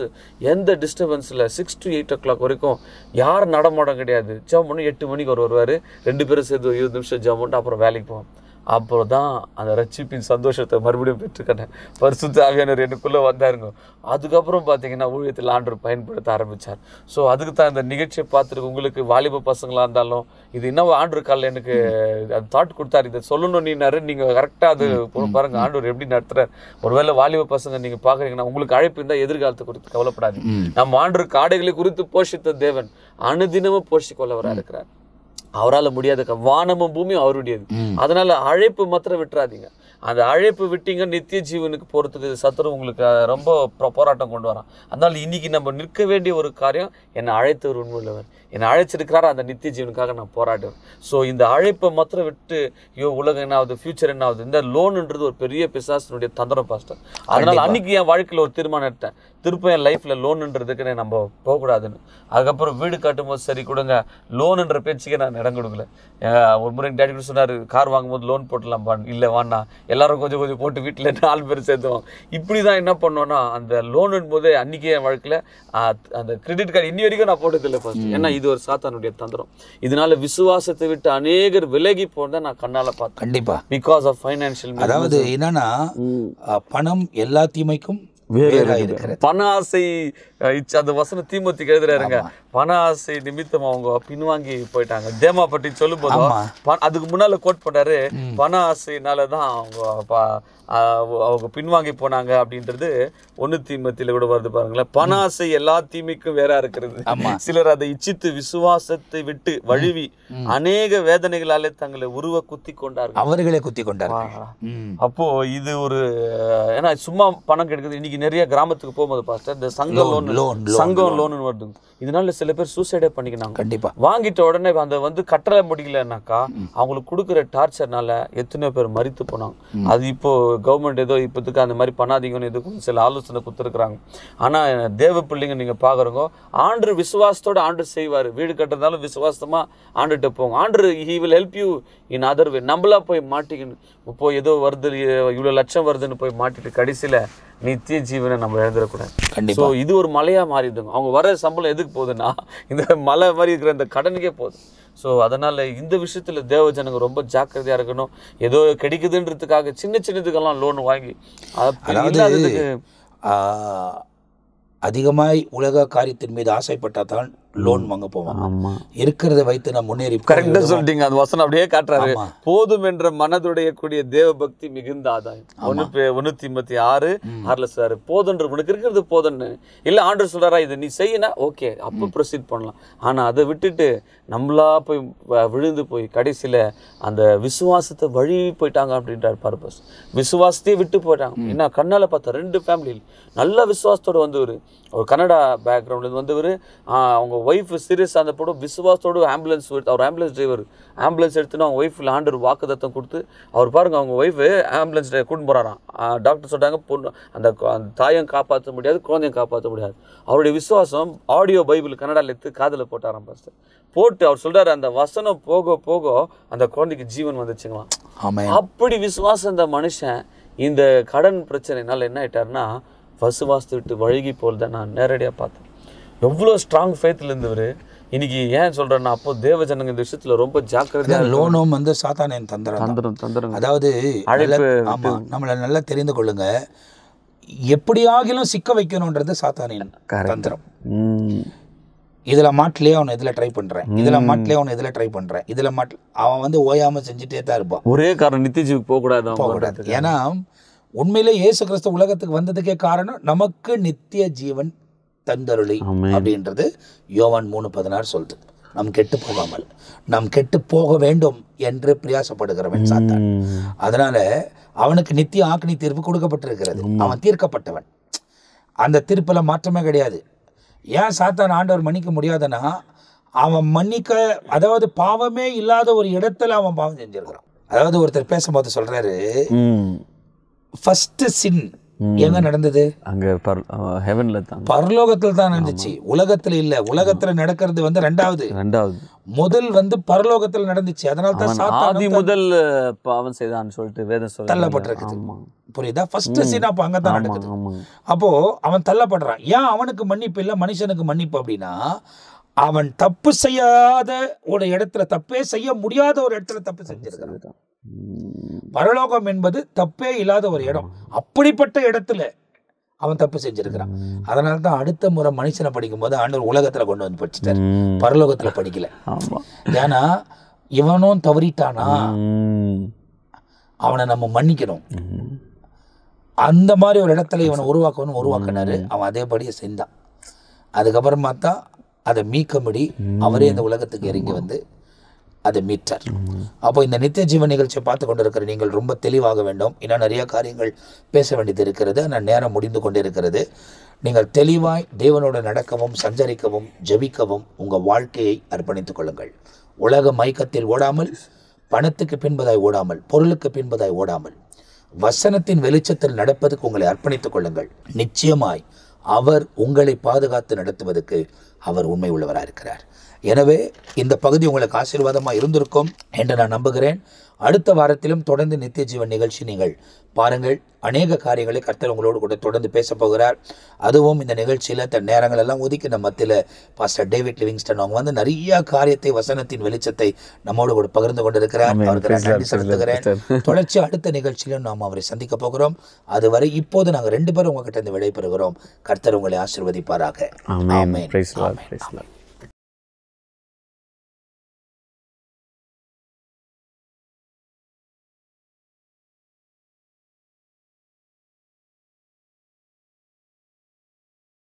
S2: எந்த டிஸ்டர்பன்ஸில் 6 to 8 o'clock வரைக்கும் யாரும் நடமாடம் கிடையாது. ஜெபம் பண்ணி 8 மணிக்கு வருவார். 2 பேரும் சேர்ந்து 20 நிமிஷம் ஜெபம் பண்ணிட்டு அப்புறம் வேலைக்கு போவோம். அப்புறம் தான் அந்த ரட்சிப்பின் சந்தோஷத்தை மறுபடியும் பெற்றுக்கிட்டேன். பரிசுத்த ஆவியானவர் எனக்குள்ளே வந்தாருங்க. அதுக்கப்புறம் பார்த்தீங்கன்னா ஊழியத்தில் ஆண்டவர் பயன்படுத்த ஆரம்பித்தார். ஸோ அதுக்கு தான் இந்த நிகழ்ச்சியை பார்த்துருக்கு உங்களுக்கு வாலிப பசங்களாக இருந்தாலும் இது இன்னும் ஆண்டவர் காலில் எனக்கு அது தாட் கொடுத்தாரு, இதை சொல்லணும் நீனாரு. நீங்கள் கரெக்டாக அது பாருங்கள் ஆண்டவர் எப்படி நடத்துகிறார். ஒருவேளை வாலிப பசங்க நீங்கள் பார்க்குறீங்கன்னா உங்களுக்கு அழைப்பு இருந்தால் எதிர்காலத்தை குறித்து கவலைப்படாது. நம்ம ஆண்டவர் காடைகளை குறித்து போஷித்த தேவன் அனுதினமும் போஷிக்கொள்ளவராக இருக்கிறார். அவரால் முடியாத வானமும் பூமியும் அவருடையது. அதனால அழைப்பு மாத்திரம் விட்டுறாதீங்க. அந்த அழைப்பு விட்டீங்க நித்திய ஜீவனுக்கு போகிறதுக்கு சத்துரு உங்களுக்கு ரொம்ப போராட்டம் கொண்டு வரான். அதனால இன்னைக்கு நம்ம நிற்க வேண்டிய ஒரு காரியம், என்னை அழைத்தவர் உண்மையுள்ளவர், என்னை அழைச்சிருக்கிறாரு, அந்த நித்திய ஜீவனுக்காக நான் போராடுவேன். ஸோ இந்த அழைப்பை மாத்திரம் விட்டு உலகம் என்ன ஆகுது, ஃபியூச்சர் என்ன ஆகுது, இந்த லோனுன்றது ஒரு பெரிய பிசாசினுடைய தந்திரம் பாஸ்டர். அதனால அன்னைக்கு என் வாழ்க்கையில் ஒரு தீர்மானம் எடுத்தேன், திருப்ப என் லைஃப்பில் லோனுன்றதுக்கு நம்ம போகக்கூடாதுன்னு. அதுக்கப்புறம் வீடு கட்டும் போது சரி கொடுங்க, லோனுன்ற பேச்சுக்கே நான் இடம் கொடுக்கல. ஒரு முறை டேடி கூட சொன்னார், கார் வாங்கும்போது லோன் போட்டலாம்பான்னு. இல்லை வாண்ணா, எல்லாரும் கொஞ்சம் கொஞ்சம் போட்டு வீட்டில் 4 பேர் சேர்த்துவோம். இப்படி தான் என்ன பண்ணோன்னா அந்த லோனுன் போது அன்றைக்கி என் வாழ்க்கையில் அந்த கிரெடிட் கார்டு இன்னி வரைக்கும் நான் போட்டதில்லை ஃபர்ஸ்ட். ஏன்னா இது ஒரு சாத்தானுடைய தந்திரம். இதனால விசுவாசத்தை விட்டு அநேகர் விலகி போனதை நான் கண்ணால் பார்த்தேன். கண்டிப்பாக பிகாஸ் ஆஃப் ஃபைனான்ஷியல்.
S1: அதாவது என்னன்னா பணம் எல்லா தீமைக்கும்
S2: பண ஆசை. அந்த வசனம் தீமோத்தேயுக்கு எழுதுறாருங்க, பண ஆசை நிமித்தம் அவங்க பின்வாங்கி போயிட்டாங்க. தேமா பற்றி சொல்லும் போது அதுக்கு முன்னால கோட் பண்றாரு, பண ஆசைனாலதான் அவங்க பின்வாங்கி போனாங்க அப்படின்றது 1 தீமோத்தேயுல கூட வருது பாருங்களேன். பண ஆசை எல்லா தீமைக்கும் வேற இருக்கிறது. சிலர் அதை இச்சித்து விசுவாசத்தை விட்டு வழுவி அநேக வேதனைகளாலே தங்களை உருவ குத்தி கொண்டார்கள், அவர்களே குத்தி கொண்டார்கள். அப்போ இது ஒரு ஏன்னா சும்மா பணம் கிடைக்குது. இன்னைக்கு நிறைய கிராமத்துக்கு போகும்போது பாஸ்டர் இந்த சங்கம் லோன் வருது. இதனால சில பேர் சூசைடே பண்ணிக்கிறாங்க. கண்டிப்பா வாங்கிட்ட உடனே அந்த வந்து கட்டளை முடியலன்னாக்கா அவங்களுக்கு கொடுக்குற டார்ச்சர்னால எத்தனையோ பேர் மரித்து போனாங்க. அது இப்போ கவர்மெண்ட் ஏதோ இப்போதுக்கு அந்த மாதிரி பண்ணாதீங்கன்னு எதுக்கும் சில ஆலோசனை கொடுத்துருக்குறாங்க. ஆனால் தேவ பிள்ளைங்க நீங்கள் பார்க்குறவங்க ஆண்டு விசுவாசத்தோடு ஆண்டு செய்வார். வீடு கட்டுறதாலும் விசுவாசமாக ஆண்டுகிட்ட போங்க. ஆண்டு he will help you in other way. நம்மளா போய் மாட்டிக்கணும், இப்போ ஏதோ வருது இவ்வளோ லட்சம் வருதுன்னு போய் மாட்டிட்டு கடைசியில் நித்திய ஜீவனை நம்ம எழுந்துடக்கூடாது. ஸோ இது ஒரு மலையாக மாறிடுங்க. அவங்க வர சம்பளம் எதுக்கு போகுதுன்னா இந்த மலை மாதிரி இருக்கிற இந்த கடனுக்கே போகுது. ஸோ அதனால் இந்த விஷயத்தில் தேவ ஜனங்க ரொம்ப ஜாக்கிரதையாக இருக்கணும். ஏதோ கிடைக்குதுன்றதுக்காக சின்னதுக்கெல்லாம் லோன் வாங்கி
S1: அதிகமாய் உலக காரியத்தின் மீது ஆசைப்பட்டால் தான் லோன் வாங்க போவாங்க. இருக்கிறத வைத்து நான் முன்னேறி.
S2: கரெக்டா சொல்லிட்டீங்க. அந்த வசனம் அப்படியே காட்டுறாரு, போதும் என்ற மனதுடைய கூடிய தேவ பக்தி மிகுந்த ஆதாயம். 1 தீமோத்தேயு 6:6 சார் போதுன்ற உனக்கு இருக்கிறது போதுன்னு இல்லை. ஆண்டவர் சொல்றாரா இதை நீ செய்யினா ஓகே, அப்போ ப்ரொசீட் பண்ணலாம். ஆனால் அதை விட்டுட்டு நம்மளா போய் விழுந்து போய் கடைசியில் அந்த விசுவாசத்தை வழி போயிட்டாங்க அப்படின்றார் பர்பஸ். விசுவாசத்தையே விட்டு போயிட்டாங்க. என்ன கண்ணால் பார்த்தா 2 ஃபேமிலியில் நல்ல விசுவாசத்தோடு வந்தவர், ஒரு கன்னடா பேக்ரவுண்ட்லேருந்து வந்தவர். அவங்க ஒய்ஃப் சீரியஸாக இருந்த போடும் விசுவாசத்தோடு ஆம்புலன்ஸ் அவர் ஆம்புலன்ஸ் டிரைவர் ஆம்புலன்ஸ் எடுத்துன்னு அவங்க ஒய்ஃபில் ஆண்டர் வாக்குத்தத்தம் கொடுத்து அவர் பாருங்கள் அவங்க ஒய்ஃபு ஆம்புலன்ஸ் கூட்டின்னு போகிறாராம். டாக்டர் சொல்கிறாங்க பொண்ணு அந்த தாயம் காப்பாற்ற முடியாது, குழந்தையும் காப்பாற்ற முடியாது. அவருடைய விசுவாசம் ஆடியோ பைபிள் கன்னடாவில் எடுத்து காதில் போட்டாராம் பாஸ்டர். போட்டு அவர் சொல்கிறார் அந்த வசனம் போக போக அந்த குழந்தைக்கு ஜீவன் வந்துச்சுங்களாம். அப்படி விசுவாசம் அந்த மனுஷன் இந்த கடன் பிரச்சனைனால என்ன ஆயிட்டாருன்னா விசுவாசத்தை விட்டு வழுகி போல் தான் நான் நேரடியாக பார்த்தேன். எவ்வளோ ஸ்ட்ராங் ஃபேத்தில் இருந்தவர் இன்னைக்கு ஏன் சொல்கிறேன்னா அப்போ தேவ ஜனங்க இந்த விஷயத்தில் ரொம்ப ஜாக்கிரதையாக.
S1: லோனும் வந்து சாத்தானின் தந்திரம். அதாவது நம்மளை நல்லா தெரிந்து கொள்ளுங்க, எப்படியாகிலும் சிக்க வைக்கணுன்றது சாத்தானின் தந்திரம். இதில் மாட்டிலே அவனை இதில் ட்ரை பண்ணுறேன், இதில் மாட்டிலே அவனை இதில் ட்ரை பண்ணுறேன், இதில் மாட்டில் அவன் வந்து ஓயாமல் செஞ்சுட்டே தான் இருப்பான்.
S2: ஒரே காரணம் நித்திய ஜீவுக்கு போகக்கூடாது.
S1: ஏன்னா உண்மையிலே இயேசு கிறிஸ்து உலகத்துக்கு வந்ததுக்கே காரணம் நமக்கு நித்திய ஜீவன் தந்தருளி அப்படின்றது யோவான் 3:16 சொல்லுது. நாம் கெட்டு போகாமல், நாம் கெட்டு போக வேண்டும் என்று பிரயாசப்படுகிறவன் சாத்தான். அதனால அவனுக்கு நித்திய ஆக்கினி தீர்ப்பு கொடுக்கப்பட்டிருக்கிறது. அவன் தீர்க்கப்பட்டவன். அந்த தீர்ப்பில் மாற்றமே கிடையாது. ஏன் சாத்தான் ஆண்டவர் மன்னிக்க முடியாதுன்னா, அவன் மன்னிக்க, அதாவது பாவமே இல்லாத ஒரு இடத்துல அவன் பாவம் செஞ்சிருக்கிறான். அதாவது ஒருத்தர் பேசும்போது சொல்றாரு, ஃபர்ஸ்ட் சின் எங்க நடந்தது? அங்க ஹெவன்ல தான், பரலோகத்துல தான் நடந்துச்சு. உலகத்துல இல்ல. உலகத்துல நடக்கிறது வந்து ரெண்டாவது. முதல் வந்து பரலோகத்துல நடந்துச்சு. அதனால தான் சாத்தானும் முதல் பாவம் செய்தான்னு சொல்லிட்டு வேதம் சொல்ல தள்ளப்பட்டிருக்குது. புரியுதா? ஃபர்ஸ்ட் சீன் அப்ப அங்கதான் நடக்குது. அப்போ அவன் தள்ளப்படுறான். ஏன் அவனுக்கு மன்னிப்பு இல்லை, மனுஷனுக்கு மன்னிப்பு அப்படின்னா, அவன் தப்பு செய்யாத ஒரு இடத்துல, தப்பே செய்ய முடியாத ஒரு இடத்துல தப்பு செஞ்சிருக்கிறான். பரலோகம் என்பது தப்பே இல்லாத ஒரு இடம். அப்படிப்பட்ட இடத்துல அவன் தப்பு செஞ்சிருக்கிறான். அதனால தான் அடுத்த முறை மனுஷனை படிக்கும் போது ஆண்டவர் உலகத்துல கொண்டு வந்து படிச்சுட்டார், பரலோகத்துல படிக்கல. ஏன்னா இவனும் தவறிட்டானா, அவனை நம்ம மன்னிக்கணும். அந்த மாதிரி ஒரு இடத்துல இவனை உருவாக்கினாரு. அவன் அதேபடியே செஞ்சான். அதுக்கப்புறமா தான் அதை மீட்கும்படி அவரே இந்த உலகத்துக்கு இறங்கி வந்து அதை மீட்டார். அப்போ இந்த நித்திய ஜீவன் நிகழ்ச்சியை பார்த்து கொண்டு இருக்கிற நீங்கள் ரொம்ப தெளிவாக வேண்டும். இன்னும் நிறைய காரியங்கள் பேச வேண்டியது இருக்கிறது. ஆனால் நேரம் முடிந்து கொண்டு இருக்கிறது. நீங்கள் தெளிவாய் தேவனோடு நடக்கவும், சஞ்சரிக்கவும், ஜெபிக்கவும் உங்கள் வாழ்க்கையை அர்ப்பணித்துக் கொள்ளுங்கள். உலக மயக்கத்தில் ஓடாமல், பணத்துக்கு பின்பதாய் ஓடாமல், பொருளுக்கு பின்பதாய் ஓடாமல், வசனத்தின் வெளிச்சத்தில் நடப்பதற்கு உங்களை அர்ப்பணித்துக் கொள்ளுங்கள். நிச்சயமாய் அவர் உங்களை பாதுகாத்து நடத்துவதற்கு அவர் உண்மை உள்ளவராக இருக்கிறார். எனவே இந்த பகுதி உங்களுக்கு ஆசீர்வாதமாக இருந்திருக்கும் என்று நான் நம்புகிறேன். அடுத்த வாரத்திலும் தொடர்ந்து நித்திய ஜீவன் நிகழ்ச்சி நீங்கள் பாருங்கள். அநேக காரியங்களை கர்த்தர் உங்களோடு கூட தொடர்ந்து பேச போகிறார். அதுவும் இந்த நிகழ்ச்சியில் தன் நேரங்கள் எல்லாம் ஒதுக்கி நம்ம மத்தியில் பாஸ்டர் டேவிட் லிவிங்ஸ்டன் அவங்க வந்து நிறைய காரியத்தை, வசனத்தின் வெளிச்சத்தை நம்மோடு கூட பகிர்ந்து கொண்டிருக்கிறார். அவருக்கு நான் நன்றி செலுத்துகிறேன். தொடர்ச்சி அடுத்த நிகழ்ச்சியிலும் நாம் அவரை சந்திக்க போகிறோம். அதுவரை இப்போது நாங்கள் 2 பேரும் உங்ககிட்ட இருந்து விடைபெறுகிறோம். கர்த்தர் உங்களை ஆசீர்வதிப்பாராக. ஆமென்.